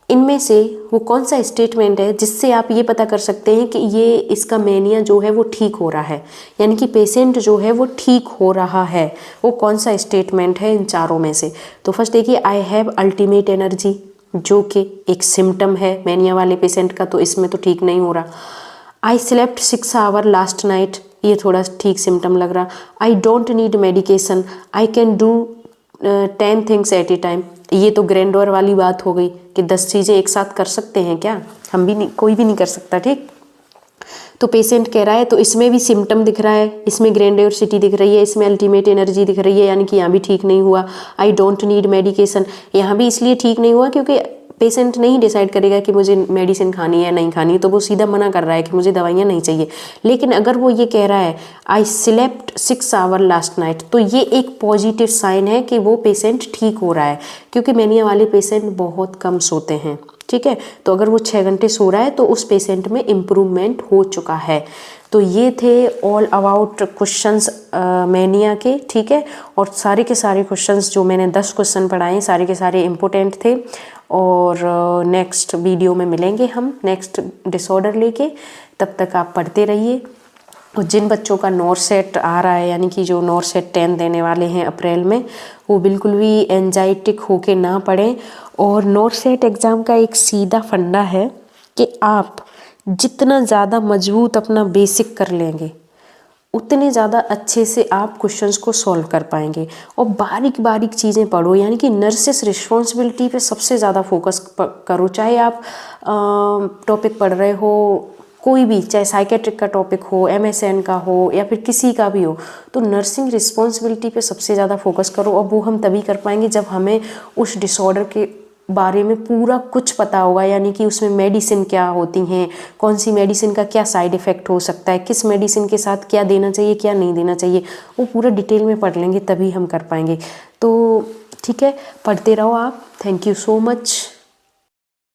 इनमें से वो कौन सा स्टेटमेंट है जिससे आप ये पता कर सकते हैं कि ये इसका मैनिया जो है वो ठीक हो रहा है, यानी कि पेशेंट जो है वो ठीक हो रहा है, वो कौन सा स्टेटमेंट है इन चारों में से। तो फर्स्ट देखिए, आई हैव अल्टीमेट एनर्जी, जो कि एक सिम्टम है मैनिया वाले पेशेंट का, तो इसमें तो ठीक नहीं हो रहा। I slept 6 hour last night, ये थोड़ा ठीक सिम्टम लग रहा। I don't need medication, I can do 10 things at a time, ये तो ग्रैंडोर वाली बात हो गई कि 10 चीज़ें एक साथ कर सकते हैं क्या, हम भी नहीं, कोई भी नहीं कर सकता, ठीक। तो पेशेंट कह रहा है, तो इसमें भी सिम्टम दिख रहा है, इसमें ग्रैंडियोसिटी दिख रही है, इसमें अल्टीमेट एनर्जी दिख रही है, यानी कि यहाँ भी ठीक नहीं हुआ। आई डोंट नीड मेडिकेशन, यहाँ भी इसलिए ठीक नहीं हुआ क्योंकि पेशेंट नहीं डिसाइड करेगा कि मुझे मेडिसिन खानी है या नहीं खानी है, तो वो सीधा मना कर रहा है कि मुझे दवाइयाँ नहीं चाहिए। लेकिन अगर वो ये कह रहा है I slept 6 hour last night, तो ये एक पॉजिटिव साइन है कि वो पेशेंट ठीक हो रहा है, क्योंकि मेनिया वाले पेशेंट बहुत कम सोते हैं, ठीक है। तो अगर वो 6 घंटे सो रहा है तो उस पेशेंट में इम्प्रूवमेंट हो चुका है। तो ये थे ऑल अबाउट क्वेश्चंस मेनिया के, ठीक है। और सारे के सारे क्वेश्चंस जो मैंने 10 क्वेश्चन पढ़ाए सारे के सारे इम्पोर्टेंट थे। और नेक्स्ट वीडियो में मिलेंगे हम नेक्स्ट डिसऑर्डर लेके, तब तक आप पढ़ते रहिए। और जिन बच्चों का नॉरसेट आ रहा है, यानी कि जो नॉरसेट 10 देने वाले हैं अप्रैल में, वो बिल्कुल भी एंजाइटिक होके ना पढ़ें। और नॉरसेट एग्ज़ाम का एक सीधा फंडा है कि आप जितना ज़्यादा मजबूत अपना बेसिक कर लेंगे, उतने ज़्यादा अच्छे से आप क्वेश्चंस को सॉल्व कर पाएंगे। और बारीक बारीक चीज़ें पढ़ो, यानी कि नर्सिस रिस्पॉन्सिबिलिटी पे सबसे ज़्यादा फोकस करो। चाहे आप टॉपिक पढ़ रहे हो कोई भी, चाहे साइकेट्रिक का टॉपिक हो, MSN का हो, या फिर किसी का भी हो, तो नर्सिंग रिस्पॉन्सिबिलिटी पे सबसे ज़्यादा फोकस करो। और वो हम तभी कर पाएंगे जब हमें उस डिसऑर्डर के बारे में पूरा कुछ पता होगा, यानी कि उसमें मेडिसिन क्या होती हैं, कौन सी मेडिसिन का क्या साइड इफ़ेक्ट हो सकता है, किस मेडिसिन के साथ क्या देना चाहिए क्या नहीं देना चाहिए, वो पूरा डिटेल में पढ़ लेंगे तभी हम कर पाएंगे। तो ठीक है, पढ़ते रहो आप। Thank you so much.